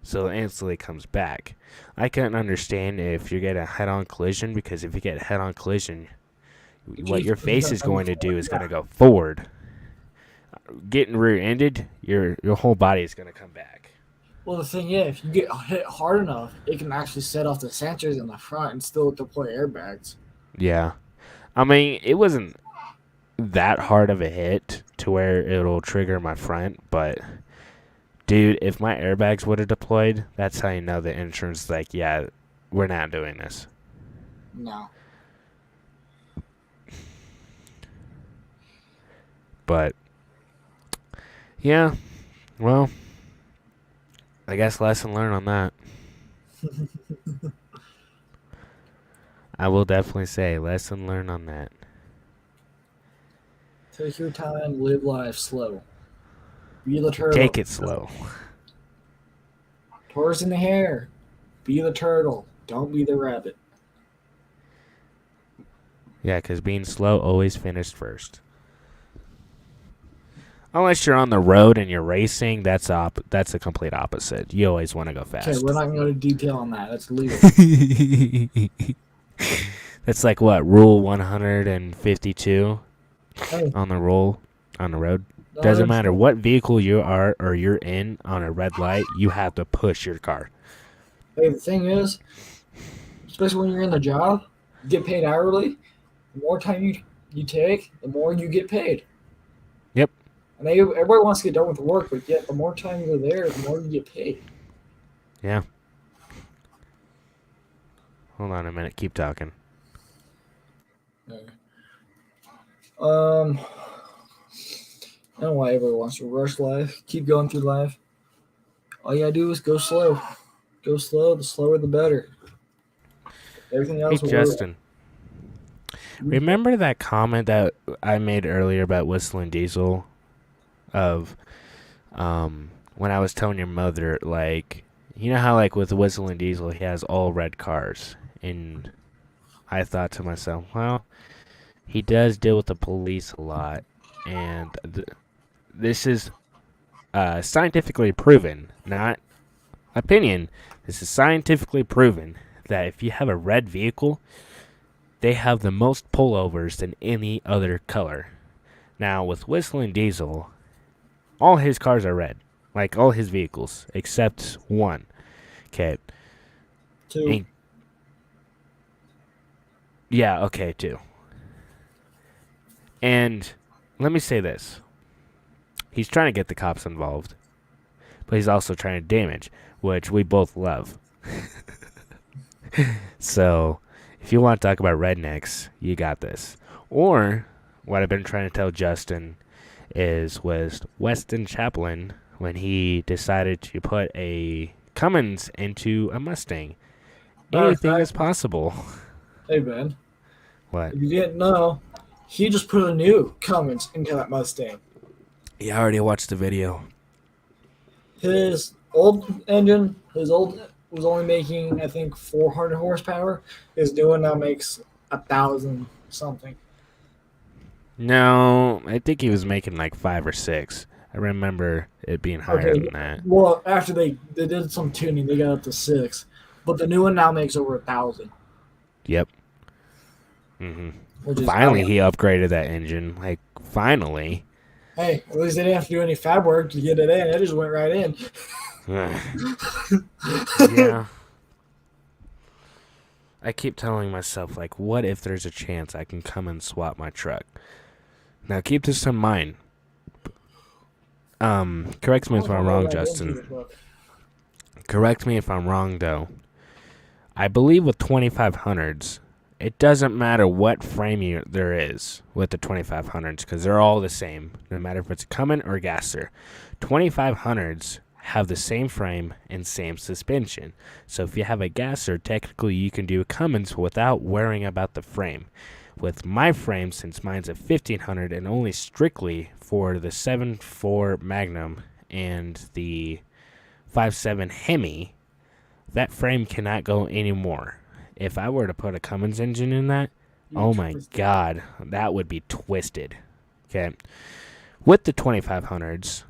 Speaker 1: So it instantly comes back. I couldn't understand if you get a head-on collision because if you get a head-on collision, what your face is going to do is going to go forward. Getting rear-ended, your whole body is going to come back.
Speaker 2: Well, the thing is, if you get hit hard enough, it can actually set off the sensors in the front and still deploy airbags.
Speaker 1: Yeah. I mean, it wasn't that hard of a hit to where it'll trigger my front, but dude, if my airbags would have deployed, that's how you know the insurance is like, yeah, we're not doing this.
Speaker 2: No.
Speaker 1: But yeah, well, I guess lesson learned on that. I will definitely say lesson learned on that.
Speaker 2: Take your time, live life slow. Be the turtle.
Speaker 1: Take it slow.
Speaker 2: Tortoise in the hair. Be the turtle. Don't be the rabbit.
Speaker 1: Yeah, because being slow always finished first. Unless you're on the road and you're racing, that's a complete opposite. You always want to go fast.
Speaker 2: Okay, we're not going to go into detail on that. That's legal.
Speaker 1: That's like what, rule 152
Speaker 2: Hey,
Speaker 1: on the road.
Speaker 2: no,
Speaker 1: Doesn't
Speaker 2: that's-
Speaker 1: matter what vehicle you are or you're in on a red light, you have to push your car.
Speaker 2: Hey, the thing is, especially when you're in the job, you get paid hourly. The more time you take, the more you get paid.
Speaker 1: Yep.
Speaker 2: And everybody wants to get done with the work, but yet the more time you're there, the more you get paid.
Speaker 1: Yeah. Hold on a minute. Keep talking.
Speaker 2: I don't know why everybody wants to rush life. Keep going through life. All you gotta do is go slow. Go slow. The slower, the better. Everything
Speaker 1: Hey,
Speaker 2: else will
Speaker 1: Justin. Remember that comment that I made earlier about Whistling Diesel? Of when I was telling your mother, like, you know how, like, with Whistling Diesel, he has all red cars. And I thought to myself, well, he does deal with the police a lot. And this is scientifically proven, not opinion. This is scientifically proven that if you have a red vehicle, they have the most pullovers than any other color. Now, with Whistling Diesel, all his cars are red. Like, all his vehicles, except one. Okay.
Speaker 2: Two.
Speaker 1: Yeah, okay, two. And let me say this. He's trying to get the cops involved, but he's also trying to damage, which we both love. So, if you want to talk about rednecks, you got this. Or, what I've been trying to tell Justin was Weston Chaplin when he decided to put a Cummins into a Mustang. Anything is possible.
Speaker 2: Hey, Ben.
Speaker 1: What?
Speaker 2: If you didn't know, he just put a new Cummins into that Mustang.
Speaker 1: Yeah, I already watched the video.
Speaker 2: His old engine, was only making, I think, 400 horsepower. His new one now makes 1,000 something.
Speaker 1: No, I think he was making like 5 or 6. I remember it being higher than that.
Speaker 2: Well, after they did some tuning, they got up to 6. But the new one now makes over 1,000.
Speaker 1: Yep. Finally, he upgraded that engine. Like, finally.
Speaker 2: Hey, at least they didn't have to do any fab work to get it in. It just went right in.
Speaker 1: Yeah. I keep telling myself, like, what if there's a chance I can come and swap my truck? Now, keep this in mind. Correct
Speaker 2: I
Speaker 1: me
Speaker 2: don't
Speaker 1: if
Speaker 2: know if
Speaker 1: I'm
Speaker 2: I'm ever
Speaker 1: wrong,
Speaker 2: gonna get into
Speaker 1: Justin.
Speaker 2: the truck.
Speaker 1: Correct me if I'm wrong, though. I believe with 2500s, it doesn't matter what frame there is with the 2500s because they're all the same, no matter if it's a Cummins or a Gasser. 2500s have the same frame and same suspension. So if you have a Gasser, technically you can do a Cummins without worrying about the frame. With my frame, since mine's a 1500 and only strictly for the 7.4 Magnum and the 5.7 Hemi, that frame cannot go anymore. If I were to put a Cummins engine in that,
Speaker 2: You
Speaker 1: oh my
Speaker 2: twisted.
Speaker 1: god, that would be twisted. Okay. With the 2500s,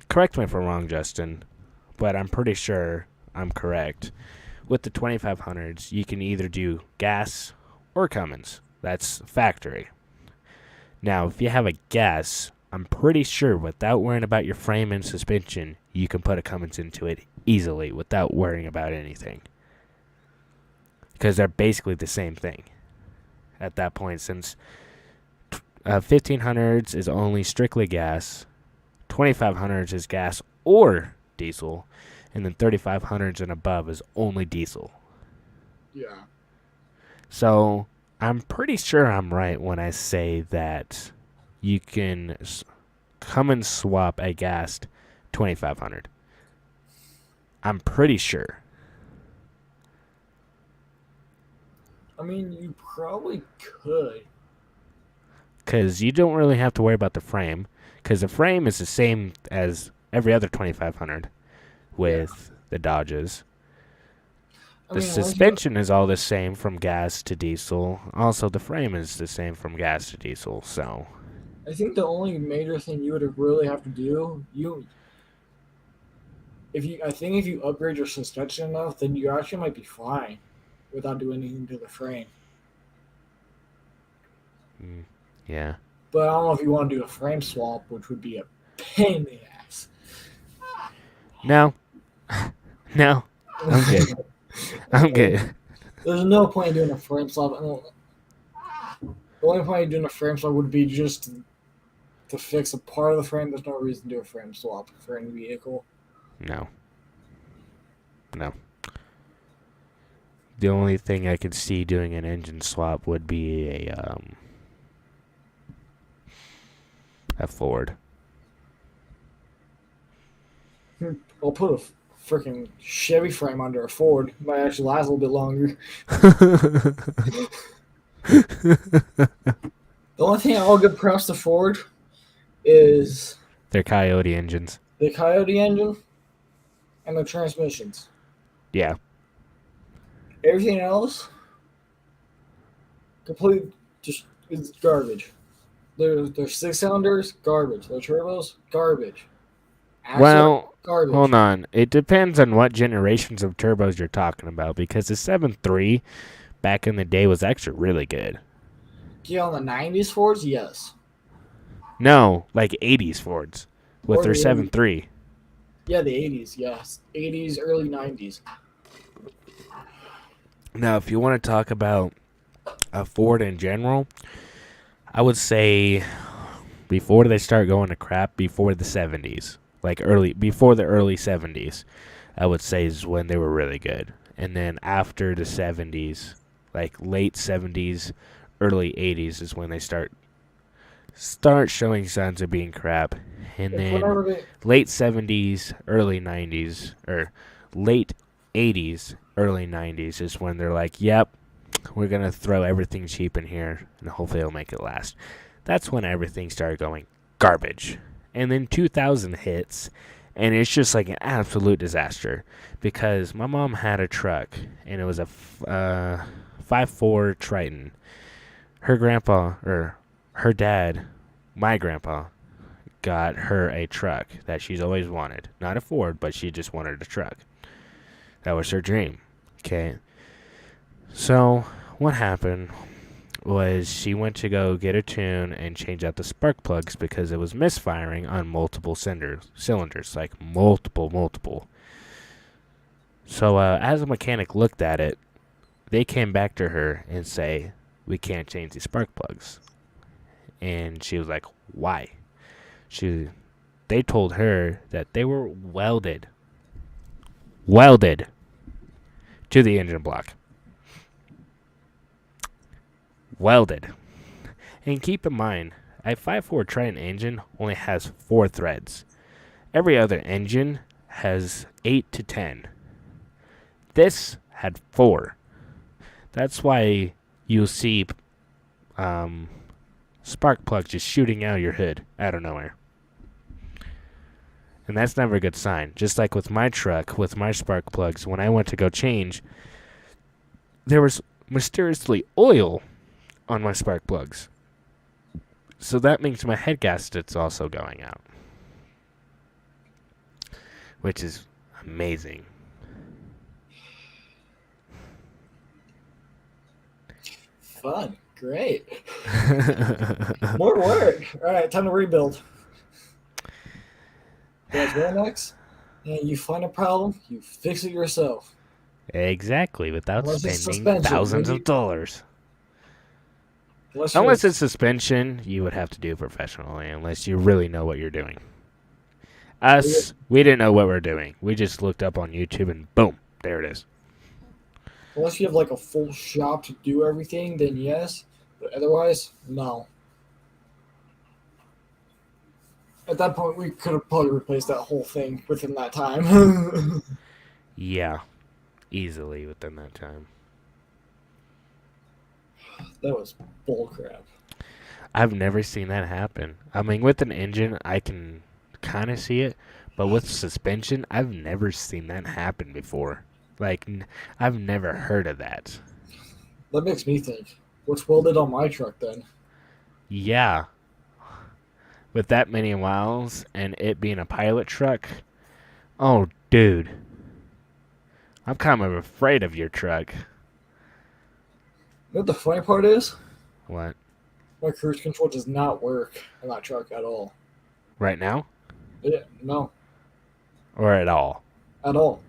Speaker 1: correct me if I'm wrong, Justin, but I'm pretty sure I'm correct. With the 2500s, you can either do gas or Cummins. That's factory. Now, if you have a gas, I'm pretty sure without worrying about your frame and suspension, you can put a Cummins into it easily without worrying about anything. Because they're basically the same thing at that point, since 1500s is only strictly gas, 2500s is gas or diesel, and then 3500s and above is only diesel.
Speaker 2: Yeah.
Speaker 1: So I'm pretty sure I'm right when I say that you can come and swap a gassed 2500. I'm pretty sure.
Speaker 2: I mean, you probably could.
Speaker 1: Because you don't really have to worry about the frame. Because the frame is the same as every other 2500
Speaker 2: Yeah.
Speaker 1: with the Dodges.
Speaker 2: I
Speaker 1: The
Speaker 2: mean, unless you,
Speaker 1: suspension is all the same from gas to diesel. Also, the frame is the same from gas to diesel. So,
Speaker 2: I think the only major thing you would really have to do, I think if you upgrade your suspension enough, then you actually might be fine without doing anything to the frame.
Speaker 1: yeah.
Speaker 2: But I don't know if you want to do a frame swap, which would be a pain in the ass.
Speaker 1: No. No. I'm good. I'm good.
Speaker 2: There's no point in doing a frame swap. The only point in doing a frame swap would be just to fix a part of the frame. There's no reason to do a frame swap for any vehicle.
Speaker 1: No. No. The only thing I could see doing an engine swap would be a Ford.
Speaker 2: I'll put a freaking Chevy frame under a Ford. Might actually last a little bit longer. The only thing I'll give props to Ford is
Speaker 1: They're Coyote engines.
Speaker 2: the Coyote engine and the transmissions.
Speaker 1: Yeah.
Speaker 2: Everything else, complete just it's garbage. Their six cylinders, garbage. Their turbos, garbage. Axle,
Speaker 1: Well,
Speaker 2: garbage.
Speaker 1: hold on. It depends on what generations of turbos you're talking about because the 7.3 back in the day was actually really good.
Speaker 2: Yeah, on the '90s Fords, yes.
Speaker 1: No, like 80s Fords with
Speaker 2: Or
Speaker 1: their
Speaker 2: the
Speaker 1: 7.3.
Speaker 2: yeah, the '80s, yes, '80s, early '90s.
Speaker 1: Now, if you want to talk about a Ford in general, I would say before they start going to crap, before the 70s, before the early 70s, I would say is when they were really good. And then after the 70s, like late 70s, early 80s is when they start showing signs of being crap. And
Speaker 2: If
Speaker 1: then
Speaker 2: whenever they
Speaker 1: late 70s, early 90s, or late 80s, early 90s is when they're like, yep, we're going to throw everything cheap in here, and hopefully it'll make it last. That's when everything started going garbage. And then 2000 hits, and it's just like an absolute disaster. Because my mom had a truck, and it was a 5.4 Triton. Her grandpa, or her dad, my grandpa, got her a truck that she's always wanted. Not a Ford, but she just wanted a truck. That was her dream. Okay. So, what happened was she went to go get a tune and change out the spark plugs because it was misfiring on multiple cylinders, like multiple. So, as a mechanic looked at it, they came back to her and say, we can't change the spark plugs. And she was like, why? They told her that they were welded to the engine block. Welded. And keep in mind, a 5.4 Triton engine only has 4 threads. Every other engine has 8 to 10. This had 4. That's why you'll see spark plugs just shooting out of your hood out of nowhere. And that's never a good sign. Just like with my truck, with my spark plugs, when I went to go change, there was mysteriously oil on my spark plugs. So that means my head gasket's also going out. Which is amazing.
Speaker 2: Fun. Great. More work. All right, time to rebuild. That's Rednecks. And you find a problem, you fix it yourself.
Speaker 1: Exactly, without
Speaker 2: Unless it's
Speaker 1: spending
Speaker 2: suspension.
Speaker 1: thousands of dollars.
Speaker 2: Unless
Speaker 1: it's suspension, you would have to do it professionally, unless you really know what you're doing. Us, we didn't know what we're doing. We just looked up on YouTube and boom, there it is.
Speaker 2: Unless you have like a full shop to do everything, then yes. But otherwise, no. At that point, we could have probably replaced that whole thing within that time.
Speaker 1: Yeah, easily within that time.
Speaker 2: That was bullcrap.
Speaker 1: I've never seen that happen. I mean, with an engine, I can kind of see it, but with suspension, I've never seen that happen before. Like, I've never heard of that.
Speaker 2: That makes me think, what's welded on my truck then?
Speaker 1: Yeah. With that many miles and it being a pilot truck, oh, dude. I'm kind of afraid of your truck.
Speaker 2: You know what the funny part is?
Speaker 1: What?
Speaker 2: My cruise control does not work on that truck at all.
Speaker 1: Right now?
Speaker 2: No,
Speaker 1: Or at all?
Speaker 2: at all.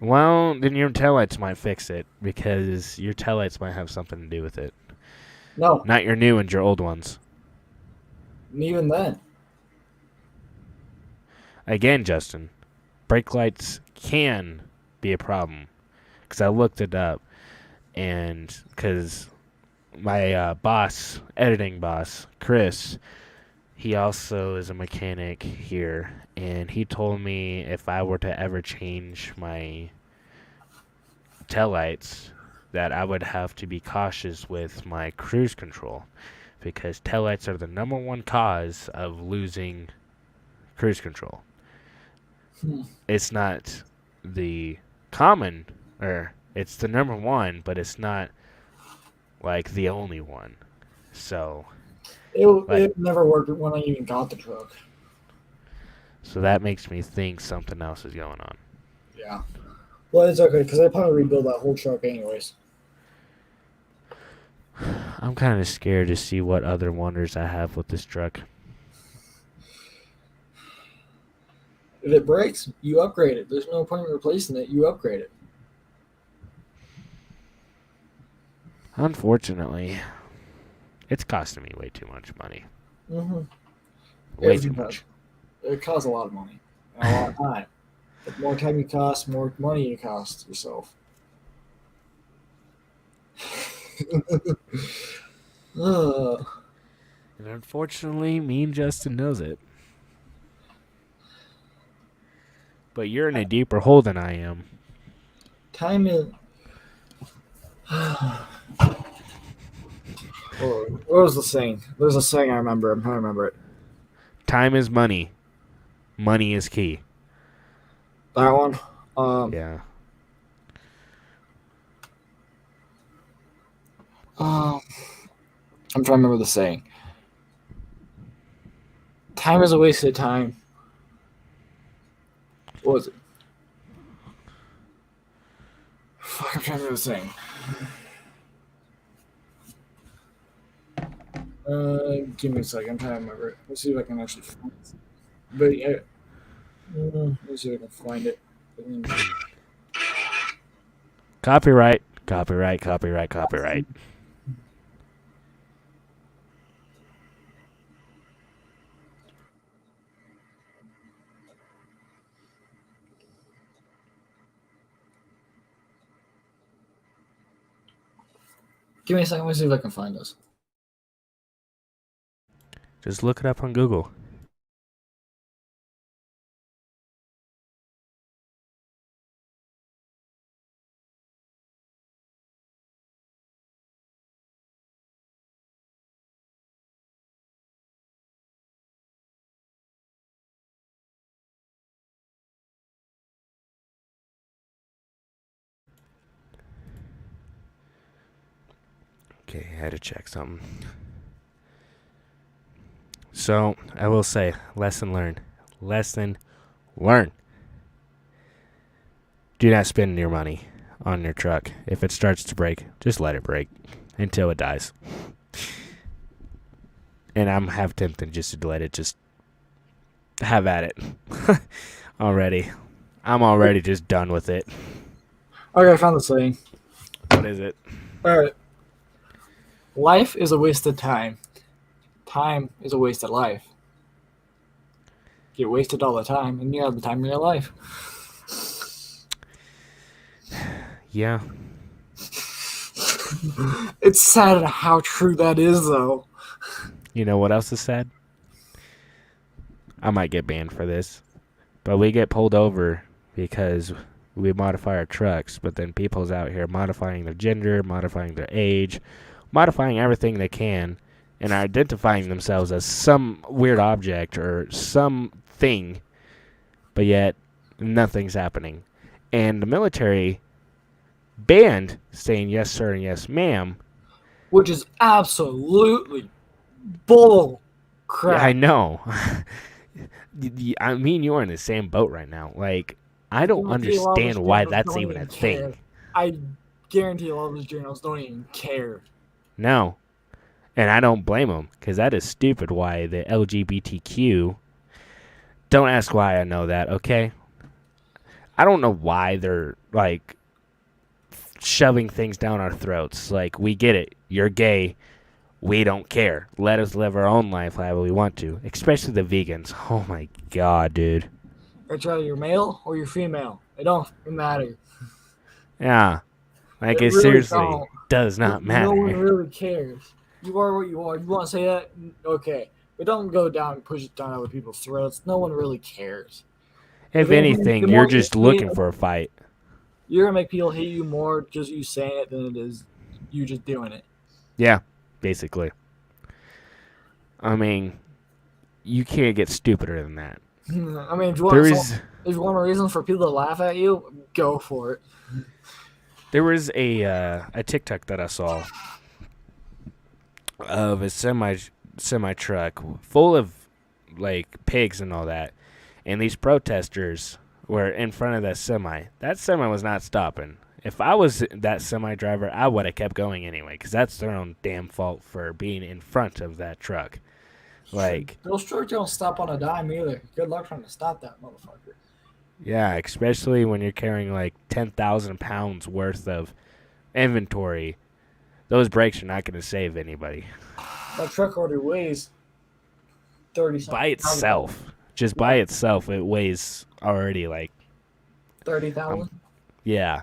Speaker 1: Well, then your taillights might fix it, because your taillights might have something to do with it.
Speaker 2: No,
Speaker 1: Not your new ones, your old ones.
Speaker 2: and even then.
Speaker 1: Again, Justin, brake lights can be a problem. Because I looked it up, and because my editing boss, Chris, he also is a mechanic here, and he told me if I were to ever change my taillights, that I would have to be cautious with my cruise control, because taillights are the number one cause of losing cruise control. It's not the common, or it's the number one, but it's not like the only one. So
Speaker 2: It never worked when I even got the truck.
Speaker 1: So that makes me think something else is going on.
Speaker 2: Yeah. Well, it's okay, because I plan to rebuild that whole truck anyways.
Speaker 1: I'm kind of scared to see what other wonders I have with this truck.
Speaker 2: If it breaks, you upgrade it. There's no point in replacing it. You upgrade it.
Speaker 1: Unfortunately, it's costing me way too much money.
Speaker 2: Mm-hmm.
Speaker 1: Way too much.
Speaker 2: It costs a lot of money and a lot of time. The more time you cost, more money you cost yourself.
Speaker 1: And unfortunately, me and Justin knows it. But you're in a deeper hole than I am.
Speaker 2: Time is. What was the saying? There's a saying I remember. I'm trying to remember it.
Speaker 1: Time is money. Money is key.
Speaker 2: That one?
Speaker 1: Yeah.
Speaker 2: I'm trying to remember the saying. Time is a wasted time. What was it? Fuck, I'm trying to remember the saying. Give me a second. I'm trying to remember it. Let's see if I can actually find it. But yeah, let's see if I can find it.
Speaker 1: Copyright. Copyright. Copyright. Copyright.
Speaker 2: Give me a second. Let me see if I can find this.
Speaker 1: Just look it up on Google. Okay, I had to check something. So, I will say, lesson learned. Lesson learned. Do not spend your money on your truck. If it starts to break, just let it break until it dies. And I'm half tempted just to let it just have at it already. I'm already just done with it.
Speaker 2: Okay, I found the saying.
Speaker 1: What is it?
Speaker 2: All right. Life is a wasted time. Time is a wasted life. Get wasted all the time, and you have the time of your life.
Speaker 1: Yeah.
Speaker 2: It's sad how true that is, though.
Speaker 1: You know what else is sad? I might get banned for this. But we get pulled over because we modify our trucks, but then people's out here modifying their gender, modifying their age, modifying everything they can, and are identifying themselves as some weird object or something, but yet nothing's happening. And the military banned saying yes sir and yes ma'am.
Speaker 2: Which is absolutely bull crap.
Speaker 1: Yeah, I know. I mean, you are in the same boat right now. Like, I don't understand why that's even a thing.
Speaker 2: I guarantee a lot of those journals don't even care.
Speaker 1: No. And I don't blame them, because that is stupid why the LGBTQ... Don't ask why I know that, okay? I don't know why they're, like, shoving things down our throats. Like, we get it. You're gay. We don't care. Let us live our own life however we want to. Especially the vegans. Oh, my God, dude.
Speaker 2: It's either you're male or you're female. It don't matter.
Speaker 1: Yeah. Like, it
Speaker 2: really
Speaker 1: seriously does not matter.
Speaker 2: No one really cares. You are what you are. You want to say that? Okay. But don't go down and push it down other people's throats. No one really cares.
Speaker 1: If anything, you're just looking for a fight.
Speaker 2: You're going to make people hate you more just you saying it than it is you just doing it.
Speaker 1: Yeah, basically. I mean, you can't get stupider than that.
Speaker 2: I mean, if you want a reason for people to laugh at you, go for it.
Speaker 1: There was a TikTok that I saw of a semi truck full of like pigs and all that, and these protesters were in front of that semi. That semi was not stopping. If I was that semi driver, I would have kept going anyway, because that's their own damn fault for being in front of that truck. Like,
Speaker 2: those trucks don't stop on a dime either. Good luck trying to stop that motherfucker.
Speaker 1: Yeah, especially when you're carrying like 10,000 pounds worth of inventory. Those brakes are not going to save anybody.
Speaker 2: That truck already weighs 30
Speaker 1: by itself. Just by itself, it weighs already like
Speaker 2: 30,000.
Speaker 1: Yeah,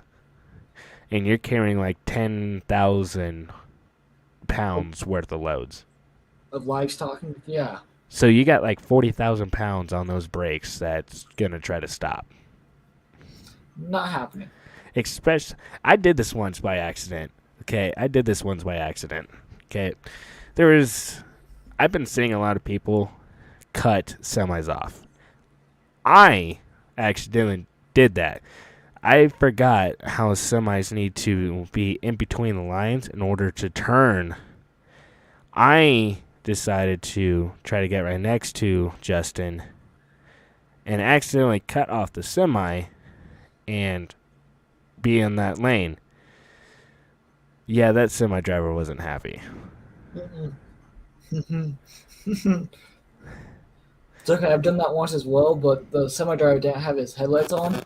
Speaker 1: and you're carrying like 10,000 pounds worth of loads.
Speaker 2: Of livestock, yeah.
Speaker 1: So you got like 40,000 pounds on those brakes that's gonna try to stop.
Speaker 2: Not happening.
Speaker 1: Especially, I did this once by accident. Okay, I've been seeing a lot of people cut semis off. I accidentally did that. I forgot how semis need to be in between the lines in order to turn. I decided to try to get right next to Justin and accidentally cut off the semi and be in that lane. Yeah, that semi driver wasn't happy.
Speaker 2: It's okay, I've done that once as well, but the semi driver didn't have his headlights on.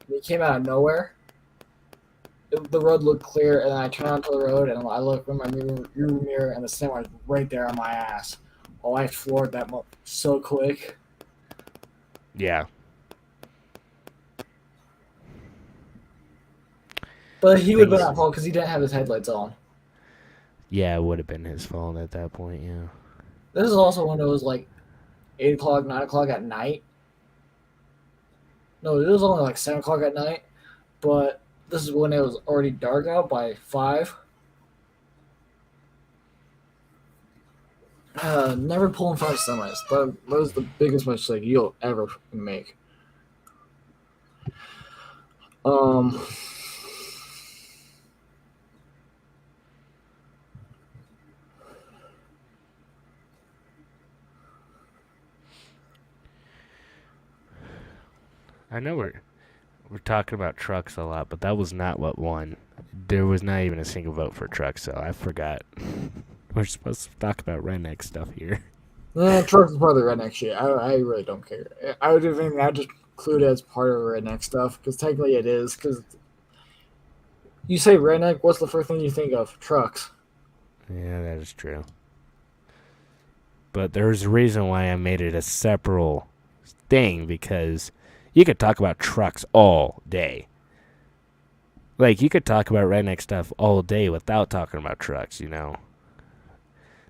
Speaker 2: He came out of nowhere. the road looked clear, and then I turned onto the road, and I looked in my rear mirror, and the semi was right there on my ass. Oh, I floored that so quick.
Speaker 1: Yeah.
Speaker 2: But he would have been
Speaker 1: Things.
Speaker 2: at fault because he didn't have his headlights on.
Speaker 1: Yeah, it would have been his fault at that point. Yeah.
Speaker 2: This is also when it was like 8 o'clock, 9 o'clock at night. No, it was only like 7 o'clock at night, but this is when it was already dark out by 5. Never pull in front of semis. That was the biggest mistake you'll ever make. Um,
Speaker 1: I know we're talking about trucks a lot, but that was not what won. There was not even a single vote for trucks, so I forgot. We're supposed to talk about redneck stuff here.
Speaker 2: trucks is part of the redneck shit. I really don't care. I would think that just include it as part of redneck stuff because technically it is. Because you say redneck, what's the first thing you think of? Trucks.
Speaker 1: Yeah, that is true. But there's a reason why I made it a separate thing, because you could talk about trucks all day. Like, you could talk about redneck stuff all day without talking about trucks, you know?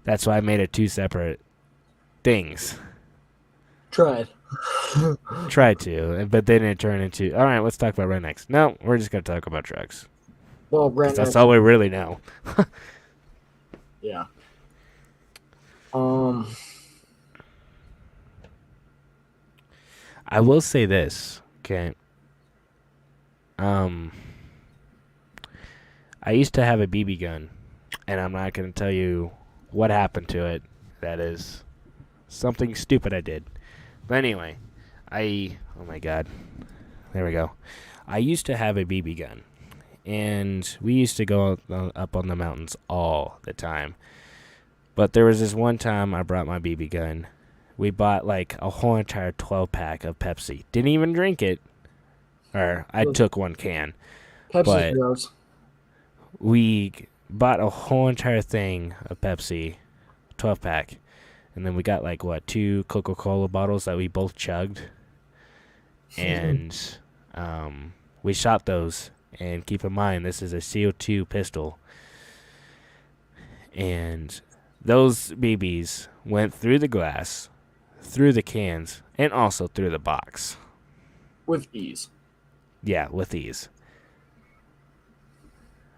Speaker 1: That's why I made it 2 separate things.
Speaker 2: Tried.
Speaker 1: Tried to, but then it turned into, all right, let's talk about rednecks. No, we're just going to talk about trucks.
Speaker 2: Well,
Speaker 1: 'Cause that's
Speaker 2: redneck.
Speaker 1: all we really know.
Speaker 2: Yeah.
Speaker 1: I will say this, okay? I used to have a BB gun, and I'm not going to tell you what happened to it. That is something stupid I did. But anyway, oh my god. There we go. I used to have a BB gun, and we used to go up on the mountains all the time. But there was this one time I brought my BB gun. We bought like a whole entire 12-pack of Pepsi. Didn't even drink it. Or I took one can.
Speaker 2: Pepsi's
Speaker 1: But
Speaker 2: gross.
Speaker 1: we bought a whole entire thing of Pepsi, 12-pack. And then we got like, 2 Coca-Cola bottles that we both chugged. And we shot those. And keep in mind, this is a CO2 pistol. And those BBs went through the glass, through the cans, and also through the box.
Speaker 2: With ease.
Speaker 1: Yeah, with ease.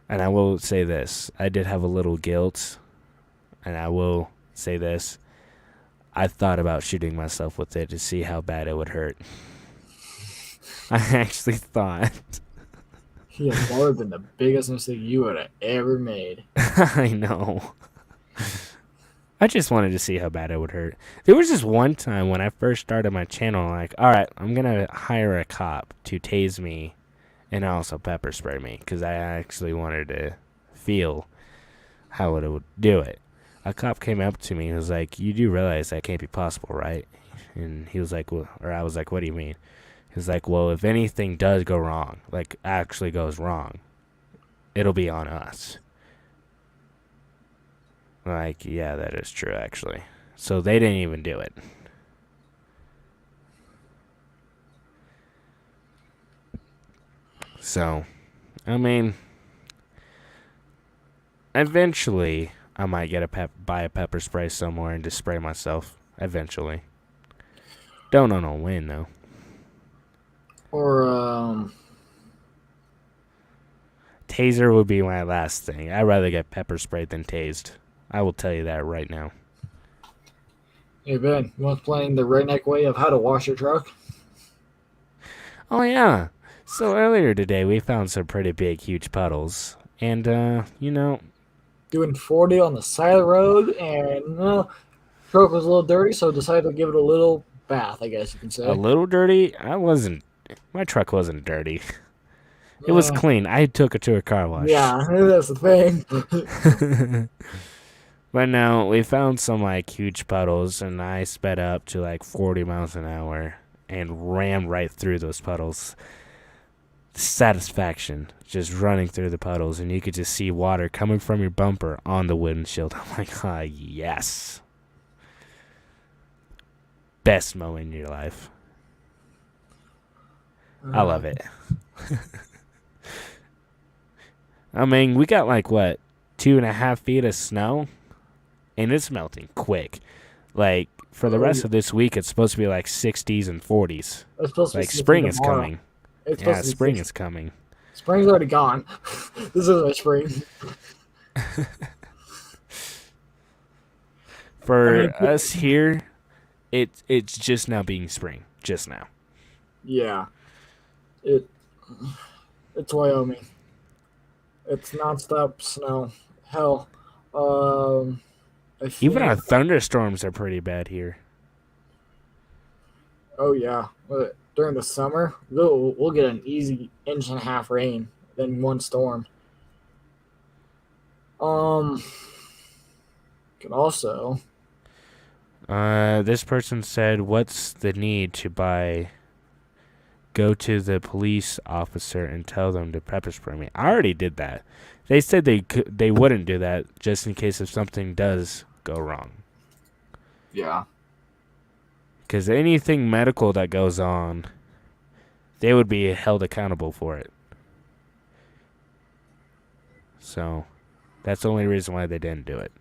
Speaker 1: And I will say this. I did have a little guilt. And I will say this. I thought about shooting myself with it to see how bad it would hurt. I actually thought.
Speaker 2: Yeah, that would have been the biggest mistake you would have ever made.
Speaker 1: I know. I just wanted to see how bad it would hurt. There was this one time when I first started my channel, like, all right, I'm going to hire a cop to tase me and also pepper spray me, because I actually wanted to feel how it would do it. A cop came up to me and was like, you do realize that can't be possible, right? And he was like, well, or I was like, what do you mean? He was like, well, if anything does go wrong, like actually goes wrong, it'll be on us. Like, yeah, that is true, actually. So they didn't even do it. So, I mean, eventually I might get buy a pepper spray somewhere and just spray myself. Eventually. Don't know when, though.
Speaker 2: Or,
Speaker 1: Taser would be my last thing. I'd rather get pepper sprayed than tased. I will tell you that right now.
Speaker 2: Hey, Ben, you want to explain the redneck way of how to wash your truck?
Speaker 1: Oh, yeah. So earlier today, we found some pretty big, huge puddles. And,
Speaker 2: Doing 40 on the side of the road, and, truck was a little dirty, so decided to give it a little bath, I guess you can say.
Speaker 1: a little dirty? My truck wasn't dirty. It was clean. I took it to a car wash.
Speaker 2: Yeah, that's the thing.
Speaker 1: But no, we found some like huge puddles, and I sped up to like 40 miles an hour and rammed right through those puddles. satisfaction just running through the puddles, and you could just see water coming from your bumper on the windshield. I'm like, ah, yes. Best moment in your life. I love it. I mean, we got like, what, 2.5 feet of snow? And it's melting quick. Like, for the rest of this week, it's supposed to be like 60s and 40s.
Speaker 2: It's supposed to be
Speaker 1: Like,
Speaker 2: 60
Speaker 1: spring is
Speaker 2: tomorrow.
Speaker 1: coming.
Speaker 2: It's
Speaker 1: Yeah,
Speaker 2: supposed to be
Speaker 1: spring
Speaker 2: 60.
Speaker 1: is coming.
Speaker 2: Spring's already gone. This isn't a spring.
Speaker 1: For us here, it's just now being spring. Just now.
Speaker 2: Yeah. It's Wyoming. It's nonstop snow. Hell, I
Speaker 1: Even
Speaker 2: think.
Speaker 1: our thunderstorms are pretty bad here.
Speaker 2: Oh yeah, during the summer, we'll get an easy 1.5 inch rain, then one storm. Can also.
Speaker 1: This person said, "What's the need to go to the police officer and tell them to pepper spray me?" I already did that. They said they wouldn't do that just in case if something does go wrong.
Speaker 2: Yeah.
Speaker 1: Because anything medical that goes on, they would be held accountable for it. So, that's the only reason why they didn't do it.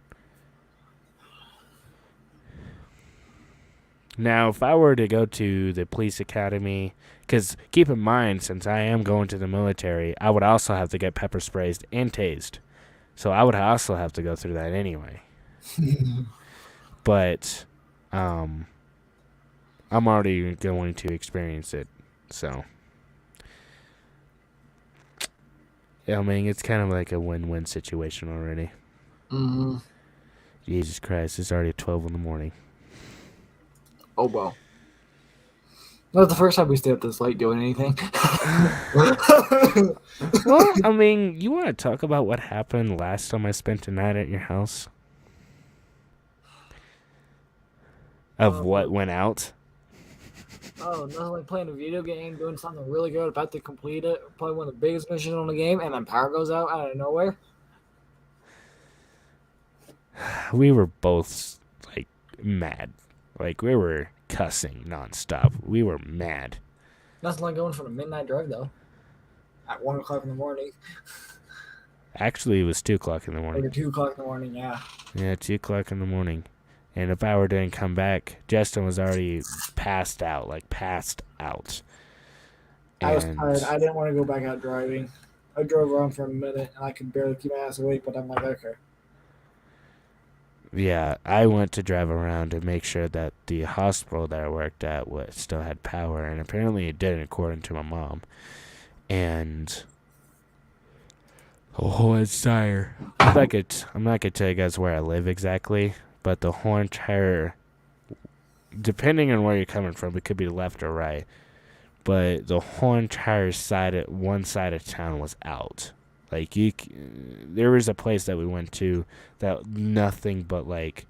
Speaker 1: Now, if I were to go to the police academy, because keep in mind, since I am going to the military, I would also have to get pepper sprayed and tased. So I would also have to go through that anyway. But I'm already going to experience it. So, I mean, it's kind of like a win-win situation already.
Speaker 2: Mm-hmm.
Speaker 1: Jesus Christ, it's already 12 in the morning.
Speaker 2: Oh well. Not the first time we stayed up this late doing anything.
Speaker 1: Well, I mean, you want to talk about what happened last time I spent the night at your house? Of what went out?
Speaker 2: Oh, nothing like playing a video game, doing something really good, about to complete it, probably one of the biggest missions on the game, and then power goes out of nowhere.
Speaker 1: We were both, like, mad. Like, we were cussing nonstop. We were mad.
Speaker 2: Nothing like going for a midnight drive, though. At 1 o'clock in the morning.
Speaker 1: Actually, it was 2 o'clock in the morning.
Speaker 2: Or 2 o'clock in the morning, yeah.
Speaker 1: Yeah, 2 o'clock in the morning. And if I didn't come back, Justin was already passed out. Like, passed out.
Speaker 2: I was tired. I didn't want to go back out driving. I drove around for a minute, and I could barely keep my ass awake, but I'm like, okay.
Speaker 1: Yeah, I went to drive around to make sure that the hospital that I worked at still had power, and apparently it didn't, according to my mom. And it's dire. I'm not gonna tell you guys where I live exactly, but the whole entire, depending on where you're coming from, it could be left or right, but the whole entire one side of town was out. Like, there was a place that we went to that nothing but, like,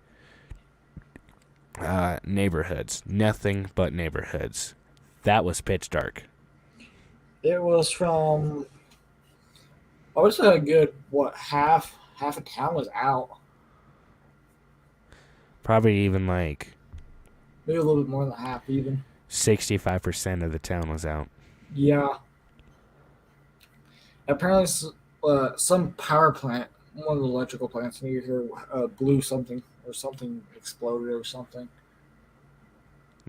Speaker 1: neighborhoods. Nothing but neighborhoods. That was pitch dark.
Speaker 2: It was from, I would say a good, half of town was out.
Speaker 1: Probably even, like,
Speaker 2: Maybe a little bit more than half, even.
Speaker 1: 65% of the town was out.
Speaker 2: Yeah. Apparently, some power plant, one of the electrical plants near here, blew something, or something exploded or something.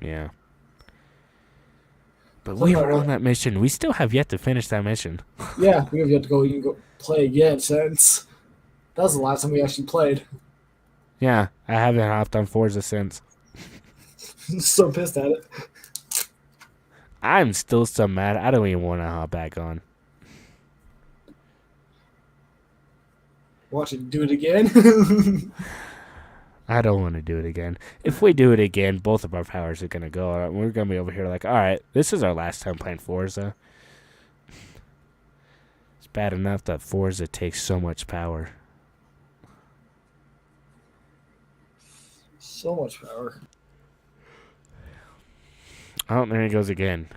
Speaker 1: Yeah. But we were on that mission. We still have yet to finish that mission.
Speaker 2: Yeah, we have yet to go play again since. That was the last time we actually played.
Speaker 1: Yeah, I haven't hopped on Forza since.
Speaker 2: I'm so pissed at it.
Speaker 1: I'm still so mad. I don't even want to hop back on.
Speaker 2: Watch it do it again.
Speaker 1: I don't want to do it again. If we do it again, both of our powers are going to go out. We're going to be over here like, all right, this is our last time playing Forza. It's bad enough that Forza takes so much power.
Speaker 2: So much power.
Speaker 1: Oh, there he goes again.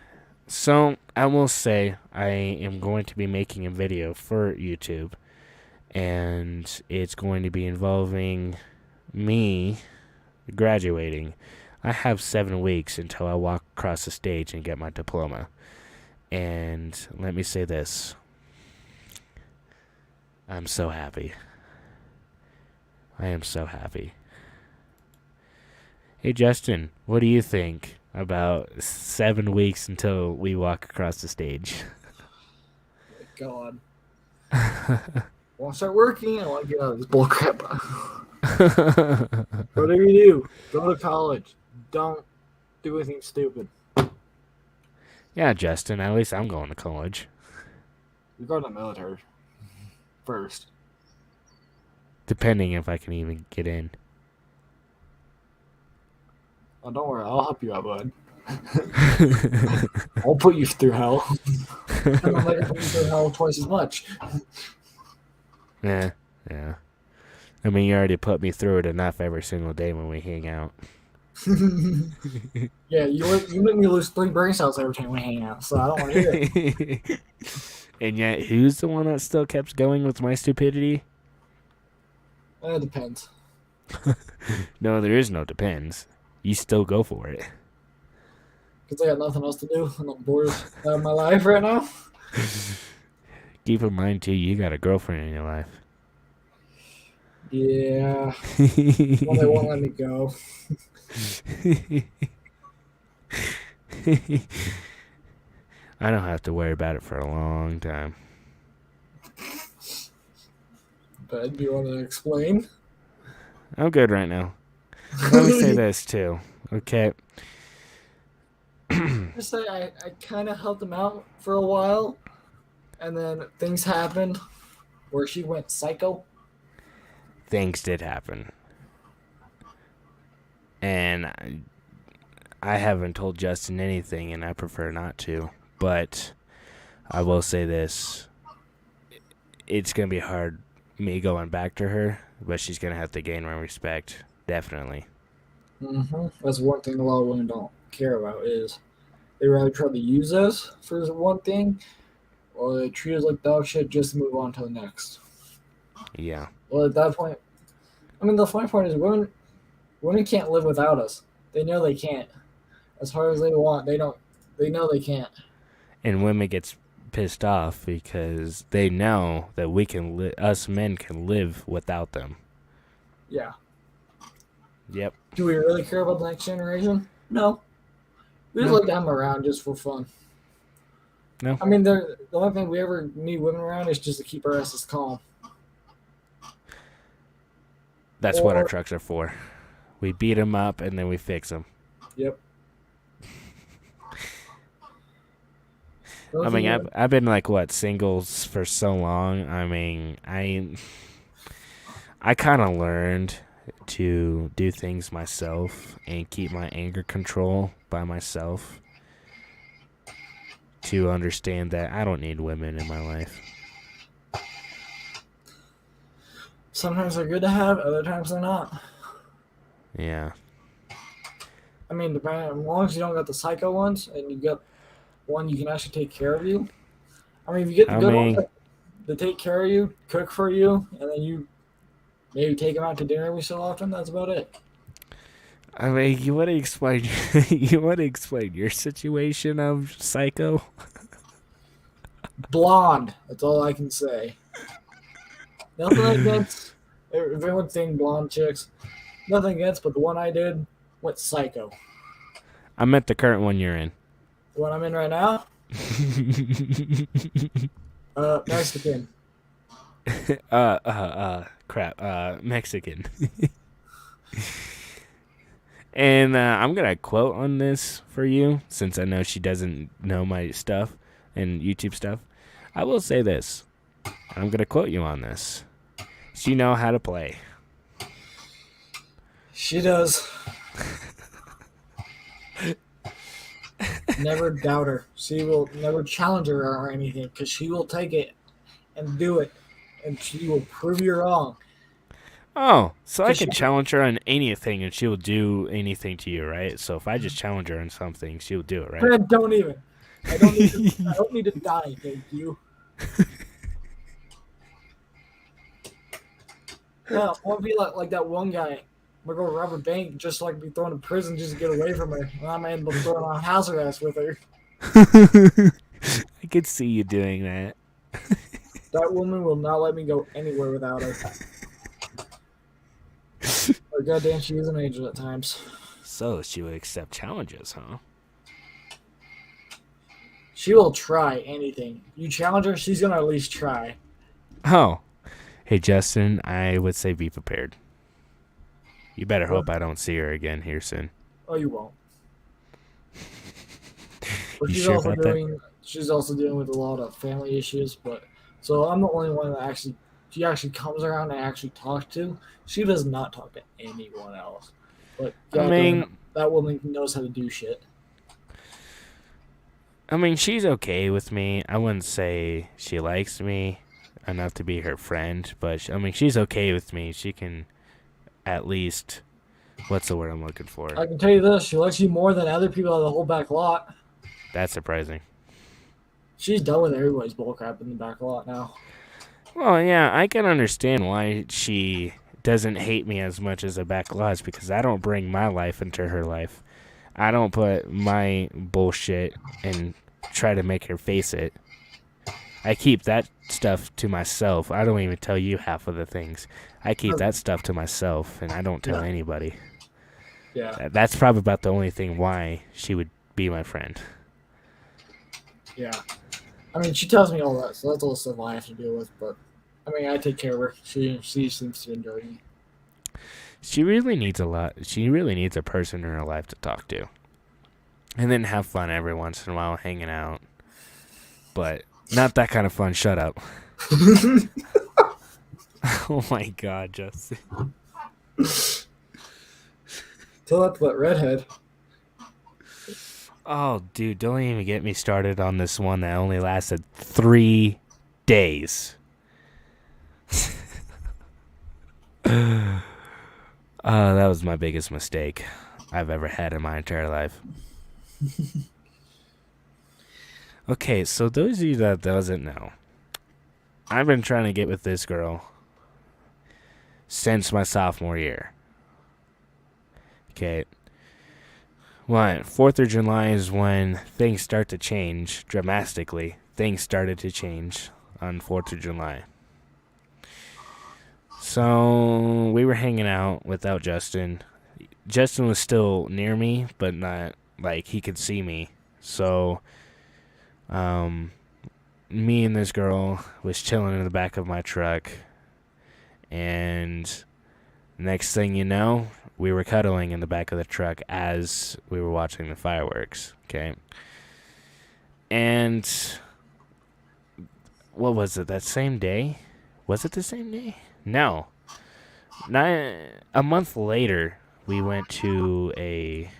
Speaker 1: So I will say I am going to be making a video for YouTube, and it's going to be involving me graduating. I have 7 weeks until I walk across the stage and get my diploma. And let me say this, I'm so happy. I am so happy. Hey, Justin, what do you think about 7 weeks until we walk across the stage?
Speaker 2: God. I want to start working. I want to get out of this bullcrap. Whatever you do, go to college. Don't do anything stupid.
Speaker 1: Yeah, Justin, at least I'm going to college.
Speaker 2: You're going to the military first.
Speaker 1: Depending if I can even get in.
Speaker 2: Oh, don't worry. I'll help you out, bud. I'll put you through hell. And I'll make you put you through hell twice as much.
Speaker 1: Yeah. I mean, you already put me through it enough every single day when we hang out.
Speaker 2: Yeah, you make me lose 3 brain cells every time we hang out, so I don't want to hear it.
Speaker 1: And yet, who's the one that still kept going with my stupidity?
Speaker 2: It depends.
Speaker 1: No, there is no depends. You still go for it.
Speaker 2: Because I got nothing else to do, and I'm bored out of my life right now.
Speaker 1: Keep in mind, too, you got a girlfriend in your life.
Speaker 2: Yeah. Well, they won't let me go.
Speaker 1: I don't have to worry about it for a long time.
Speaker 2: But do you want to explain?
Speaker 1: I'm good right now. Let me say this, too. Okay.
Speaker 2: Just say I kind of helped him out for a while, and then things happened where she went psycho.
Speaker 1: Things did happen. And I haven't told Justin anything, and I prefer not to. But I will say this. It's going to be hard me going back to her, but she's going to have to gain my respect. Definitely.
Speaker 2: Mm-hmm. That's one thing a lot of women don't care about is they rather try to use us for one thing, or they treat us like dog shit just to move on to the next.
Speaker 1: Yeah.
Speaker 2: Well, at that point, I mean, the funny part is women can't live without us. They know they can't. As hard as they want, they know they can't.
Speaker 1: And women gets pissed off because they know that us men can live without them.
Speaker 2: Yeah.
Speaker 1: Yep.
Speaker 2: Do we really care about the next generation? No. We just like to have them around just for fun.
Speaker 1: No.
Speaker 2: I mean, the only thing we ever need women around is just to keep our asses calm.
Speaker 1: That's what our trucks are for. We beat them up and then we fix them.
Speaker 2: Yep.
Speaker 1: I mean, I've been like singles for so long. I mean, I kind of learned to do things myself and keep my anger control by myself. To understand that I don't need women in my life.
Speaker 2: Sometimes they're good to have, other times they're not.
Speaker 1: Yeah.
Speaker 2: I mean, as long as you don't got the psycho ones and you got one you can actually take care of you. I mean, if you get the good ones that take care of you, cook for you, and then you maybe take them out to dinner every so often, that's about it.
Speaker 1: I mean, you want to explain your situation of psycho?
Speaker 2: Blonde. That's all I can say. Nothing against everyone's saying blonde chicks. Nothing against, but the one I did went psycho.
Speaker 1: I meant the current one you're in.
Speaker 2: The one I'm in right now? Mexican.
Speaker 1: Crap. Mexican. And I'm going to quote on this for you, since I know she doesn't know my stuff and YouTube stuff. I will say this. I'm going to quote you on this. She know how to play.
Speaker 2: She does. Never doubt her. She will never challenge her or anything, because she will take it and do it, and she will prove you wrong.
Speaker 1: Oh, so I can challenge her on anything and she'll do anything to you, right? So if I just challenge her on something, she'll do it, right?
Speaker 2: Fred, don't even. I don't need to. I don't need to die. Thank you. Yeah, I want to be like that one guy. I'm gonna go rob a bank just so I can be thrown in prison just to get away from her. And I'm gonna end up throwing on house arrest with her.
Speaker 1: I could see you doing that.
Speaker 2: That woman will not let me go anywhere without her. But goddamn, she is an angel at times.
Speaker 1: So she would accept challenges, huh?
Speaker 2: She will try anything. You challenge her, she's gonna at least try.
Speaker 1: Oh. Hey, Justin, I would say be prepared. You better
Speaker 2: What?
Speaker 1: hope I don't see her again here soon.
Speaker 2: Oh, you won't. But
Speaker 1: You sure about that?
Speaker 2: she's also dealing with a lot of family issues. But so I'm the only one that actually she actually comes around and actually talks to. She does not talk to anyone else. But
Speaker 1: I
Speaker 2: goddamn,
Speaker 1: mean,
Speaker 2: that woman knows how to do shit.
Speaker 1: she's okay with me. I wouldn't say she likes me enough to be her friend, but she's okay with me. She can at least, what's the word I'm looking for?
Speaker 2: I can tell you this: she likes you more than other people on the whole back lot.
Speaker 1: That's surprising.
Speaker 2: She's done with everybody's bullcrap in the back lot now.
Speaker 1: Well, yeah, I can understand why she doesn't hate me as much as the back lots because I don't bring my life into her life. I don't put my bullshit and try to make her face it. I keep that stuff to myself. I don't even tell you half of the things. I keep that stuff to myself, and I don't tell
Speaker 2: Yeah.
Speaker 1: anybody.
Speaker 2: Yeah.
Speaker 1: That's probably about the only thing why she would be my friend.
Speaker 2: Yeah. I mean, she tells me all that, so that's all the stuff I have to deal with. But I mean, I take care of her. She seems to enjoy me.
Speaker 1: She really needs a lot. She really needs a person in her life to talk to, and then have fun every once in a while, hanging out. But not that kind of fun. Shut up. Oh my God, Justin.
Speaker 2: Tell that to that redhead.
Speaker 1: Oh, dude, don't even get me started on this one that only lasted 3 days. That was my biggest mistake I've ever had in my entire life. Okay, so those of you that doesn't know, I've been trying to get with this girl since my sophomore year. Okay. What? 4th of July is when things start to change dramatically. Things started to change on 4th of July. So we were hanging out without Justin. Justin was still near me, but not like he could see me. So, me and this girl was chilling in the back of my truck, and next thing you know, we were cuddling in the back of the truck as we were watching the fireworks. Okay, and what was it? That same day? Was it the same day? No. A month later, we went to a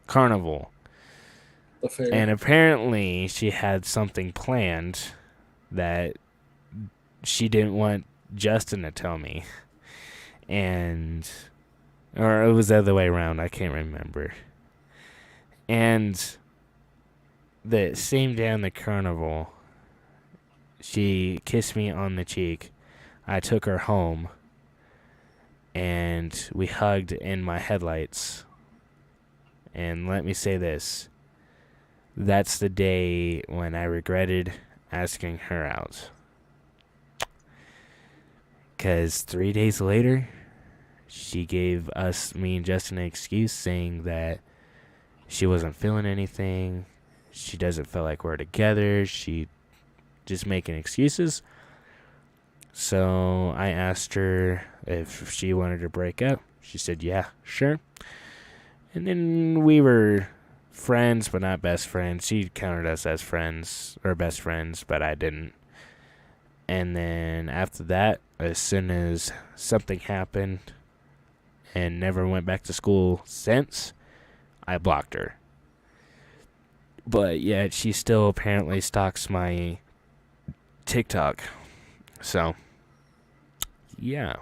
Speaker 1: carnival.
Speaker 2: The fair.
Speaker 1: And apparently, she had something planned that she didn't want Justin to tell me. Or it was the other way around. I can't remember. And the same day on the carnival, she kissed me on the cheek. I took her home, and we hugged in my headlights. And let me say this. That's the day when I regretted asking her out. Because 3 days later, she gave me and Justin, an excuse saying that she wasn't feeling anything. She doesn't feel like we're together. She just making excuses. So I asked her if she wanted to break up. She said, yeah, sure. And then we were friends, but not best friends. She counted us as friends, or best friends, but I didn't. And then after that, as soon as something happened and never went back to school since, I blocked her. But yet she still apparently stalks my TikTok. So, yeah.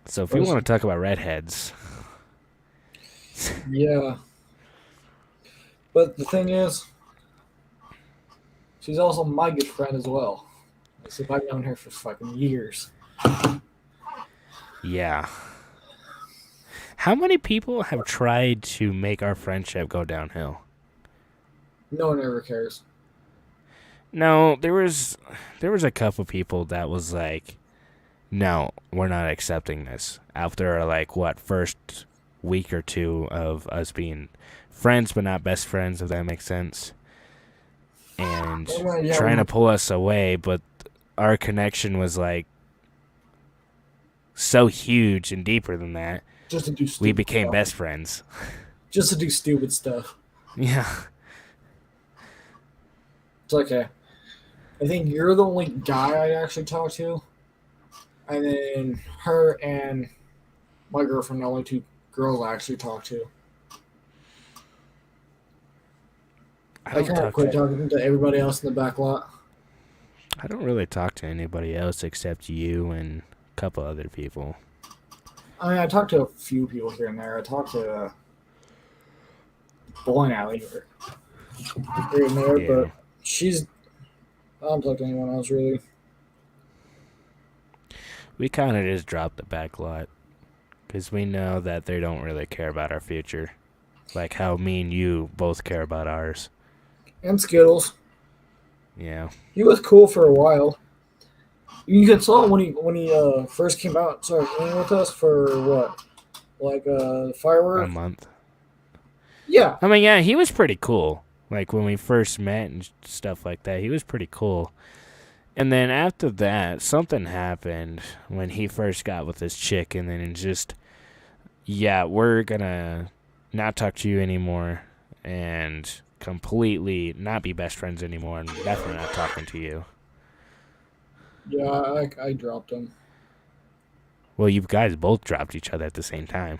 Speaker 1: So if we want to talk about redheads,
Speaker 2: Yeah. But the thing is, she's also my good friend as well. As if I've known her for fucking years.
Speaker 1: Yeah. How many people have tried to make our friendship go downhill?
Speaker 2: No one ever cares.
Speaker 1: No, there was a couple people that was like, no, we're not accepting this. After like what first week or two of us being friends but not best friends, if that makes sense, and
Speaker 2: Yeah,
Speaker 1: trying to pull us away, but our connection was like so huge and deeper than that.
Speaker 2: just to do
Speaker 1: We
Speaker 2: stupid
Speaker 1: became
Speaker 2: stuff.
Speaker 1: best friends.
Speaker 2: Just to do stupid stuff.
Speaker 1: Yeah.
Speaker 2: It's okay. I think you're the only guy I actually talk to, and then her and my girlfriend, the only two girls I actually talk to.
Speaker 1: I
Speaker 2: I
Speaker 1: don't
Speaker 2: kind of
Speaker 1: talk
Speaker 2: quit
Speaker 1: to
Speaker 2: talking to everybody else in the back lot.
Speaker 1: I don't really talk to anybody else except you and a couple other people.
Speaker 2: I mean, I talk to a few people here and there. I talk to bowling alley here and there,
Speaker 1: Yeah.
Speaker 2: but she's. I don't talk to anyone else really.
Speaker 1: We kind of just dropped the back lot because we know that they don't really care about our future. Like how me and you both care about ours.
Speaker 2: And Skittles.
Speaker 1: Yeah.
Speaker 2: He was cool for a while. You can saw him when he first came out and started playing with us for what, like
Speaker 1: A
Speaker 2: firework.
Speaker 1: month.
Speaker 2: Yeah,
Speaker 1: I mean, yeah, he was pretty cool. Like when we first met and stuff like that, he was pretty cool. And then after that, something happened when he first got with this chick, and then just, yeah, we're gonna not talk to you anymore and completely not be best friends anymore and definitely not talking to you.
Speaker 2: yeah, I dropped him.
Speaker 1: Well, you guys both dropped each other at the same time.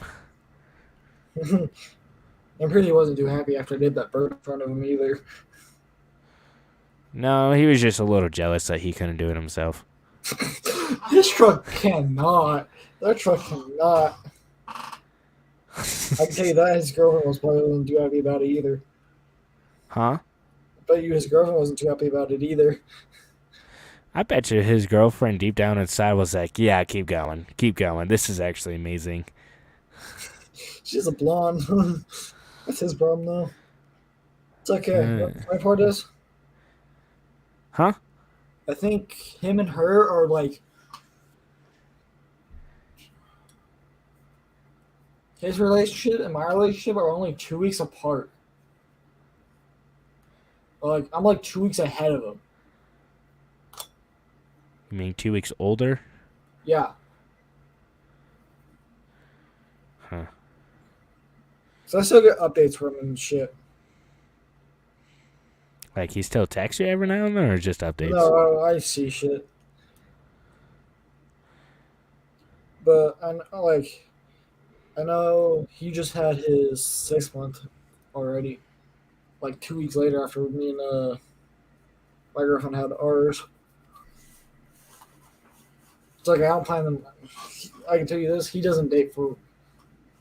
Speaker 2: I'm pretty wasn't too happy after I did that bird in front of him either.
Speaker 1: No, he was just a little jealous that he couldn't do it himself.
Speaker 2: His truck cannot. That truck cannot. I can tell you that his girlfriend was probably wasn't too happy about it either.
Speaker 1: Huh?
Speaker 2: Bet you his girlfriend wasn't too happy about it either.
Speaker 1: I bet you his girlfriend deep down inside was like, yeah, keep going. Keep going. This is actually amazing.
Speaker 2: She's a blonde. That's his problem though. It's okay.
Speaker 1: Uh,
Speaker 2: My part is,
Speaker 1: huh?
Speaker 2: I think him and her are like his relationship and my relationship are only 2 weeks apart. Like I'm like 2 weeks ahead of him.
Speaker 1: You mean 2 weeks older?
Speaker 2: Yeah.
Speaker 1: Huh.
Speaker 2: So I still get updates from him and shit.
Speaker 1: Like he still texts you every now and then or just updates?
Speaker 2: No, I see shit. But I know he just had his 6 month already. Like 2 weeks later after me and my girlfriend had ours. It's like I don't plan them. I can tell you this: he doesn't date for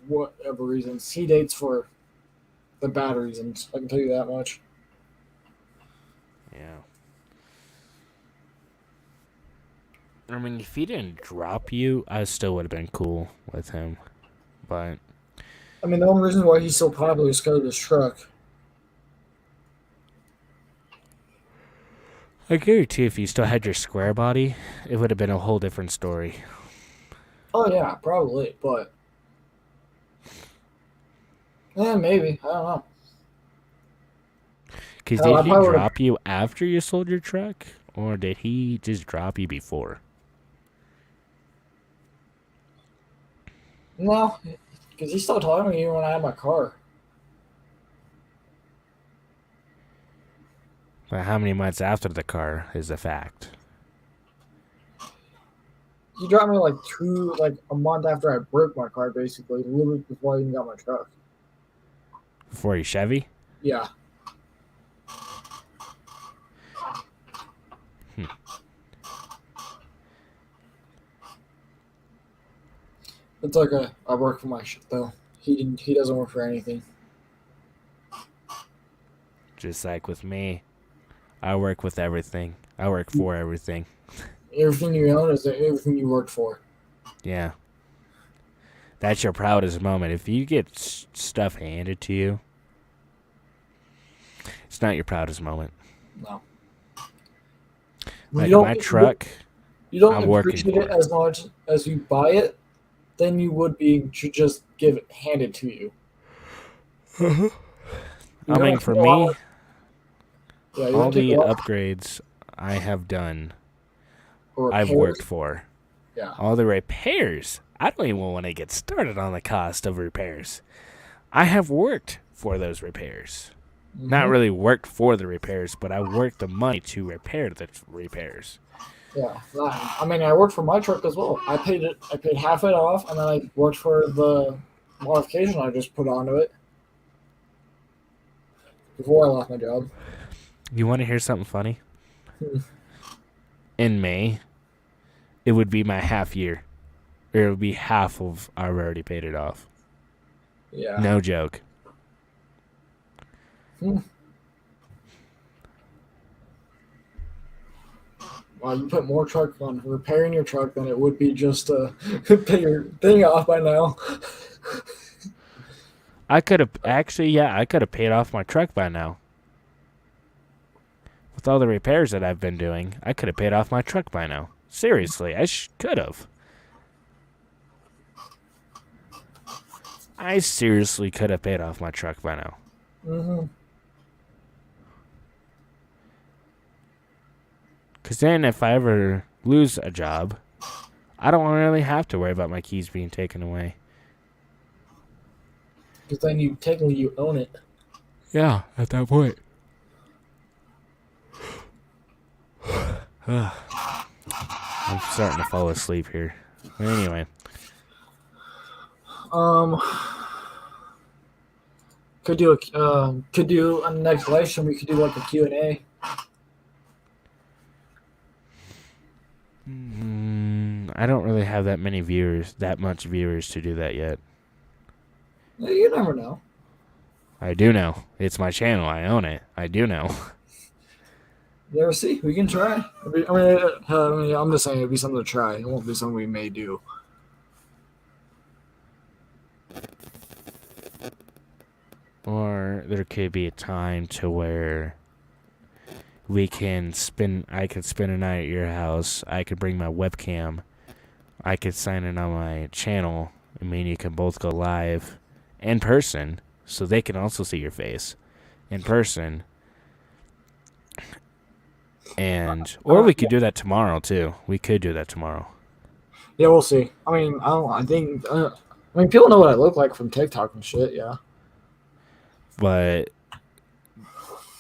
Speaker 2: whatever reasons. He dates for the bad reasons. I can tell you that much.
Speaker 1: Yeah. I mean, if he didn't drop you, I still would have been cool with him. But
Speaker 2: I mean, the only reason why he's so popular is because of his truck.
Speaker 1: I guarantee if you still had your square body, it would have been a whole different story.
Speaker 2: Oh yeah, probably, but maybe I don't know.
Speaker 1: Because
Speaker 2: Hell,
Speaker 1: did
Speaker 2: I
Speaker 1: he
Speaker 2: probably would have.
Speaker 1: drop you after you sold your truck? Or did he just drop you before?
Speaker 2: No, because he's still talking to me when I have my car.
Speaker 1: But how many months after the car is a fact?
Speaker 2: He dropped me like a month after I broke my car, basically, a little bit before I even got my truck.
Speaker 1: Before you Chevy?
Speaker 2: Yeah. It's like I work for my shit though. He doesn't work for anything.
Speaker 1: Just like with me, I work with everything. I work for everything.
Speaker 2: Everything you own is everything you worked for.
Speaker 1: Yeah. That's your proudest moment. If you get stuff handed to you, it's not your proudest moment.
Speaker 2: No.
Speaker 1: Like my truck,
Speaker 2: You don't
Speaker 1: I'm working
Speaker 2: appreciate
Speaker 1: for
Speaker 2: it as much as you buy it, then you would be to just give it handed to you. You
Speaker 1: I mean,
Speaker 2: don't take
Speaker 1: for
Speaker 2: a lot
Speaker 1: me,
Speaker 2: of, yeah, you
Speaker 1: all
Speaker 2: don't take a
Speaker 1: the
Speaker 2: lot
Speaker 1: upgrades I have done,
Speaker 2: of
Speaker 1: I've
Speaker 2: repairs.
Speaker 1: worked for.
Speaker 2: Yeah.
Speaker 1: All the repairs, I don't even want to get started on the cost of repairs. I have worked for those repairs. Not really worked for the repairs, but I worked the money to repair the repairs.
Speaker 2: Yeah. I mean, I worked for my truck as well. I paid half it off, and then I worked for the modification I just put onto it before I lost my job.
Speaker 1: You want to hear something funny?
Speaker 2: Hmm.
Speaker 1: In May, it would be my half year. Or it would be half of I've already paid it off.
Speaker 2: Yeah.
Speaker 1: No joke.
Speaker 2: Well, you put more truck on repairing your truck than it would be just to pay your thing off by now.
Speaker 1: I could have I could have paid off my truck by now. With all the repairs that I've been doing, I could have paid off my truck by now. Seriously, I could have. I seriously could have paid off my truck by now.
Speaker 2: Mm-hmm.
Speaker 1: Because then if I ever lose a job, I don't really have to worry about my keys being taken away.
Speaker 2: Because then you own it.
Speaker 1: Yeah, at that point. I'm starting to fall asleep here. Anyway.
Speaker 2: Could do on the next live stream. We could do like a Q&A.
Speaker 1: I don't really have that much viewers to do that yet.
Speaker 2: You never know.
Speaker 1: I do know. It's my channel. I own it. I do know.
Speaker 2: You ever see? We can try. I'm just saying it'd be something to try. It won't be something we may do.
Speaker 1: Or there could be a time to where I could spend a night at your house. I could bring my webcam. I could sign in on my channel. I mean, you can both go live in person, so they can also see your face in person. Or we could do that tomorrow too. We could do that tomorrow.
Speaker 2: Yeah, we'll see. I mean, people know what I look like from TikTok and shit. Yeah.
Speaker 1: But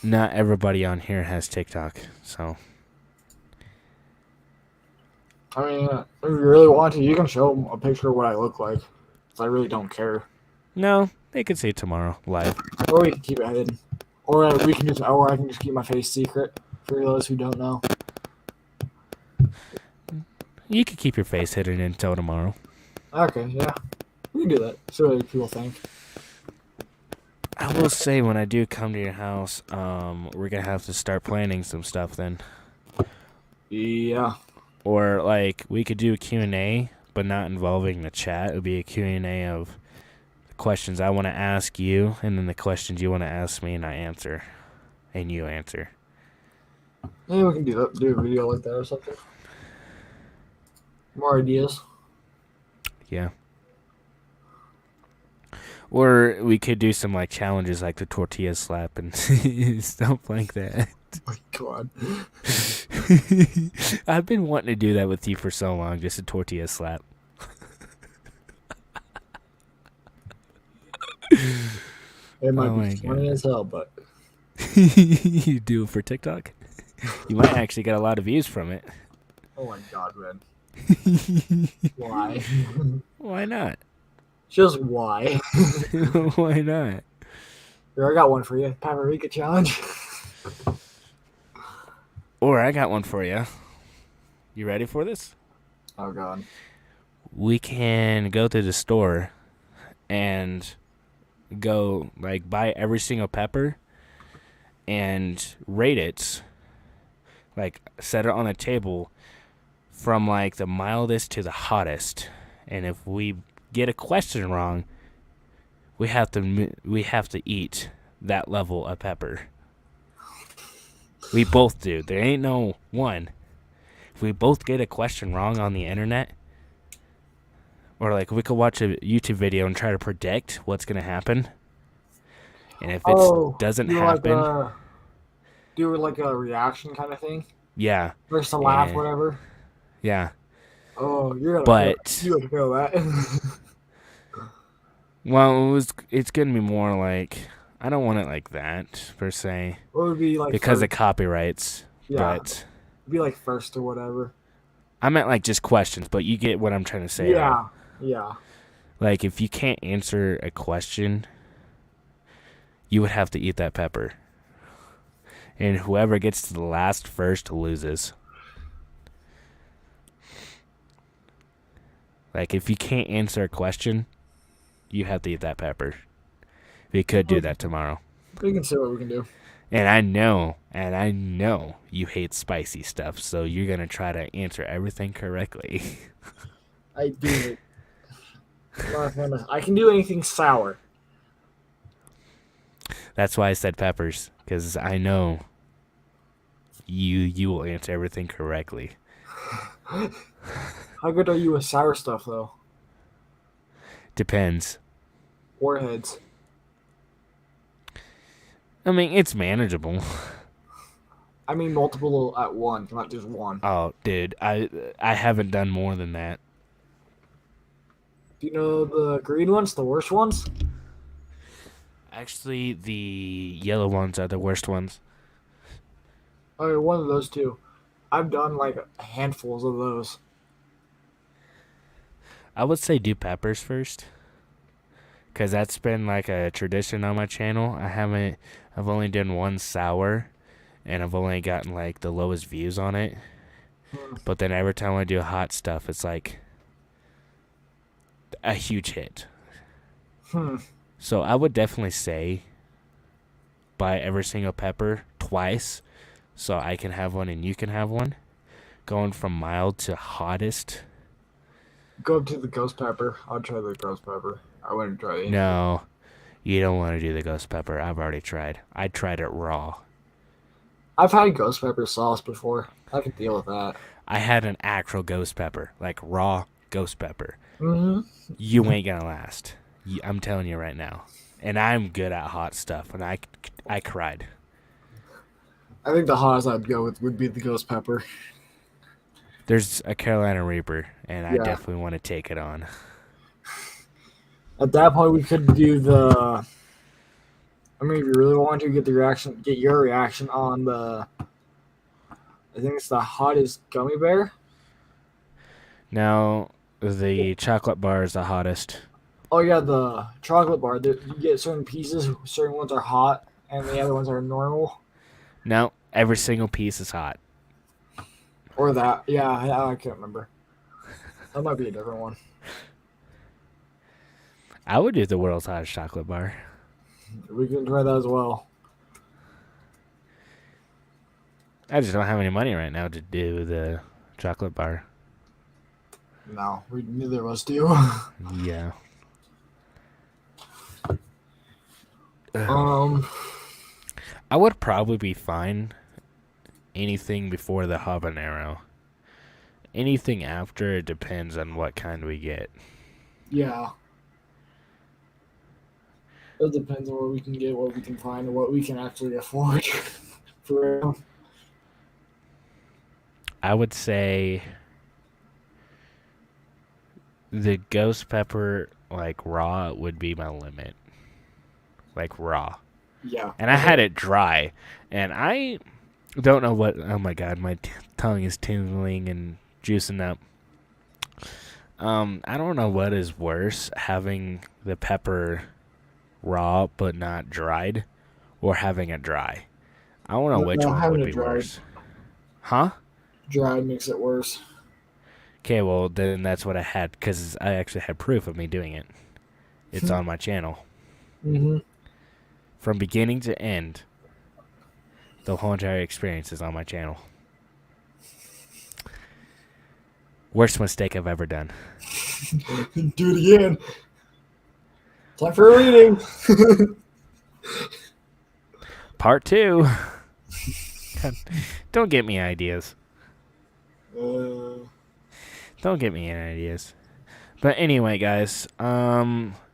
Speaker 1: not everybody on here has TikTok, so.
Speaker 2: I mean, if you really want to, you can show them a picture of what I look like. 'Cause I really don't care.
Speaker 1: No, they could see it tomorrow live.
Speaker 2: Or we can keep it hidden. Or I can just keep my face secret for those who don't know.
Speaker 1: You could keep your face hidden until tomorrow.
Speaker 2: Okay, yeah. We can do that. See what people think.
Speaker 1: I will say when I do come to your house, we're going to have to start planning some stuff then.
Speaker 2: Yeah.
Speaker 1: Or, like, we could do a Q&A, but not involving the chat. It would be a Q&A of the questions I want to ask you, and then the questions you want to ask me, and I answer. And you answer.
Speaker 2: Maybe we can do that. Do a video like that or something. More ideas.
Speaker 1: Yeah. Or we could do some, like, challenges like the tortilla slap and stuff like that.
Speaker 2: Oh my God.
Speaker 1: I've been wanting to do that with you for so long, just a tortilla slap.
Speaker 2: It might be funny as hell, but
Speaker 1: you do it for TikTok? You might actually get a lot of views from it.
Speaker 2: oh my God, man. Why?
Speaker 1: Why not?
Speaker 2: Just why?
Speaker 1: Why not?
Speaker 2: Here, I got one for you. Paprika challenge.
Speaker 1: Or I got one for you. You ready for this?
Speaker 2: Oh God.
Speaker 1: We can go to the store and go, like, buy every single pepper and rate it, like set it on a table from like the mildest to the hottest. And if we get a question wrong, we have to eat that level of pepper. We both do. There ain't no one. If we both get a question wrong on the internet, or like we could watch a YouTube video and try to predict what's gonna happen, and if it doesn't
Speaker 2: you
Speaker 1: happen,
Speaker 2: do like a reaction kind of thing,
Speaker 1: yeah,
Speaker 2: first to laugh,
Speaker 1: and
Speaker 2: whatever.
Speaker 1: yeah,
Speaker 2: Oh, you're gonna feel,
Speaker 1: but
Speaker 2: you gonna feel that.
Speaker 1: well, it's gonna be more like I don't want it like that per se
Speaker 2: What would be like
Speaker 1: because
Speaker 2: first?
Speaker 1: of copyrights,
Speaker 2: Yeah,
Speaker 1: but
Speaker 2: be like first or whatever.
Speaker 1: I meant like just questions. But you get what I'm trying to say, though.
Speaker 2: Yeah, yeah.
Speaker 1: Like if you can't answer a question, you would have to eat that pepper. And whoever gets to the last first loses. Like if you can't answer a question, you have to eat that pepper. We could do that tomorrow.
Speaker 2: We can see what we can do.
Speaker 1: And I know you hate spicy stuff, so you're gonna try to answer everything correctly.
Speaker 2: I do. I can do anything sour.
Speaker 1: That's why I said peppers, because I know you will answer everything correctly.
Speaker 2: How good are you with sour stuff though?
Speaker 1: Depends.
Speaker 2: Warheads.
Speaker 1: I mean, it's manageable.
Speaker 2: I mean multiple at once, not just one.
Speaker 1: Oh, dude, I haven't done more than that.
Speaker 2: Do you know the green ones, the worst ones?
Speaker 1: Actually, the yellow ones are the worst ones.
Speaker 2: Oh, one of those two. I've done like handfuls of those.
Speaker 1: I would say do peppers first, because that's been like a tradition on my channel. I've only done one sour, and I've only gotten like the lowest views on it. But then every time I do hot stuff, it's like a huge hit. So I would definitely say buy every single pepper twice, so I can have one and you can have one. Going from mild to hottest.
Speaker 2: Go up to the ghost pepper. I'll try the ghost pepper. I wouldn't try anything.
Speaker 1: No, you don't want to do the ghost pepper. I've already tried. I tried it raw.
Speaker 2: I've had ghost pepper sauce before. I can deal with that.
Speaker 1: I had an actual ghost pepper, like raw ghost pepper.
Speaker 2: Mm-hmm.
Speaker 1: You ain't gonna last. I'm telling you right now. And I'm good at hot stuff, and I cried.
Speaker 2: I think the hottest I'd go with would be the ghost pepper.
Speaker 1: There's a Carolina Reaper, and I
Speaker 2: Yeah.
Speaker 1: definitely want to take it on.
Speaker 2: At that point, we could do the. I mean, if you really want to get your reaction on the. I think it's the hottest gummy bear.
Speaker 1: Now, the chocolate bar is the hottest.
Speaker 2: Oh yeah, the chocolate bar. You get certain pieces. Certain ones are hot, and the other ones are normal.
Speaker 1: No, every single piece is hot.
Speaker 2: Or that. Yeah, I can't remember. That might be a different one.
Speaker 1: I would do the world's hottest chocolate bar.
Speaker 2: We can try that as well.
Speaker 1: I just don't have any money right now to do the chocolate bar.
Speaker 2: No, neither of us do.
Speaker 1: Yeah. I would probably be fine anything before the habanero. Anything after, it depends on what kind we get.
Speaker 2: Yeah. It depends on what we can get, what we can find, and what we can actually afford. For real.
Speaker 1: I would say the ghost pepper, like raw, would be my limit. Like raw.
Speaker 2: Yeah.
Speaker 1: And I had it dry. And I don't know what. Oh my god, my tongue is tingling and juicing up. I don't know what is worse, having the pepper raw but not dried, or having it dry. I don't know which one would be worse. Huh?
Speaker 2: Dried makes it worse.
Speaker 1: Okay, well then that's what I had, because I actually had proof of me doing it. It's on my channel.
Speaker 2: Mm-hmm.
Speaker 1: From beginning to end. The whole entire experience is on my channel. Worst mistake I've ever done.
Speaker 2: Do it again. Time for a reading.
Speaker 1: Part 2. Don't get me ideas. Don't get me any ideas. But anyway, guys,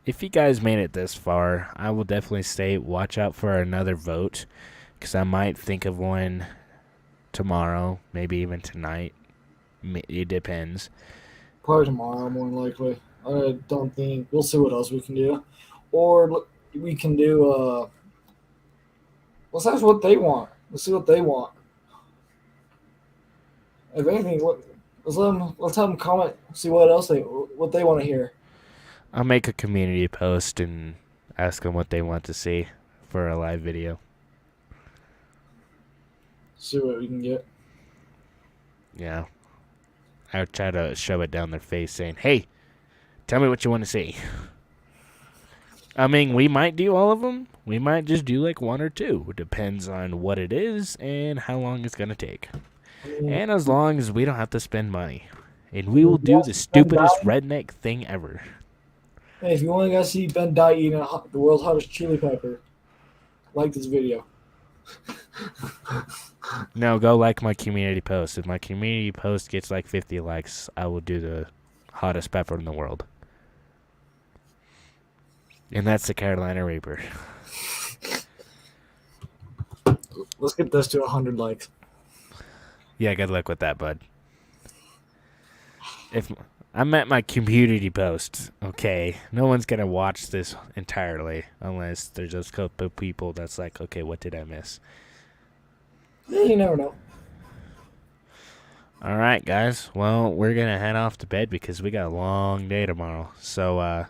Speaker 1: if you guys made it this far, I will definitely say watch out for another vote, because I might think of one tomorrow, maybe even tonight. It depends.
Speaker 2: Probably tomorrow, more than likely. I don't think we'll see what else we can do, or we can do. Let's ask what they want. Let's see what they want. If anything, let's have them comment. See what else what they want to hear.
Speaker 1: I'll make a community post and ask them what they want to see for a live video.
Speaker 2: See what we can get.
Speaker 1: Yeah. I would try to shove it down their face saying, hey, tell me what you want to see. I mean, we might do all of them. We might just do like 1 or 2. It depends on what it is and how long it's going to take. And as long as we don't have to spend money. And we will do the stupidest redneck thing ever.
Speaker 2: Hey, if you want to see Ben Dye eating the world's hottest chili pepper, like this video.
Speaker 1: No, go like my community post. If my community post gets like 50 likes, I will do the hottest pepper in the world. And that's the Carolina Reaper.
Speaker 2: Let's get this to 100 likes.
Speaker 1: Yeah, good luck with that, bud. If I'm at my community post, okay, no one's going to watch this entirely unless there's just a couple of people that's like, okay, what did I miss?
Speaker 2: Yeah, you never know.
Speaker 1: All right, guys. Well, we're going to head off to bed because we got a long day tomorrow. So,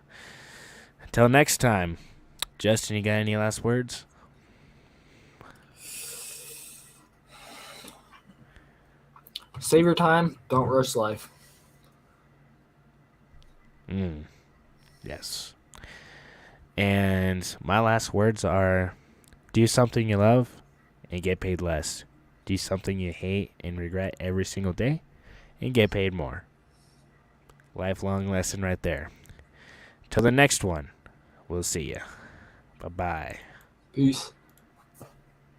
Speaker 1: until next time, Justin, you got any last words?
Speaker 2: Save your time. Don't rush life.
Speaker 1: Yes. And my last words are, do something you love and get paid less. Do something you hate and regret every single day and get paid more. Lifelong lesson right there. Till the next one, we'll see ya. Bye-bye.
Speaker 2: Peace.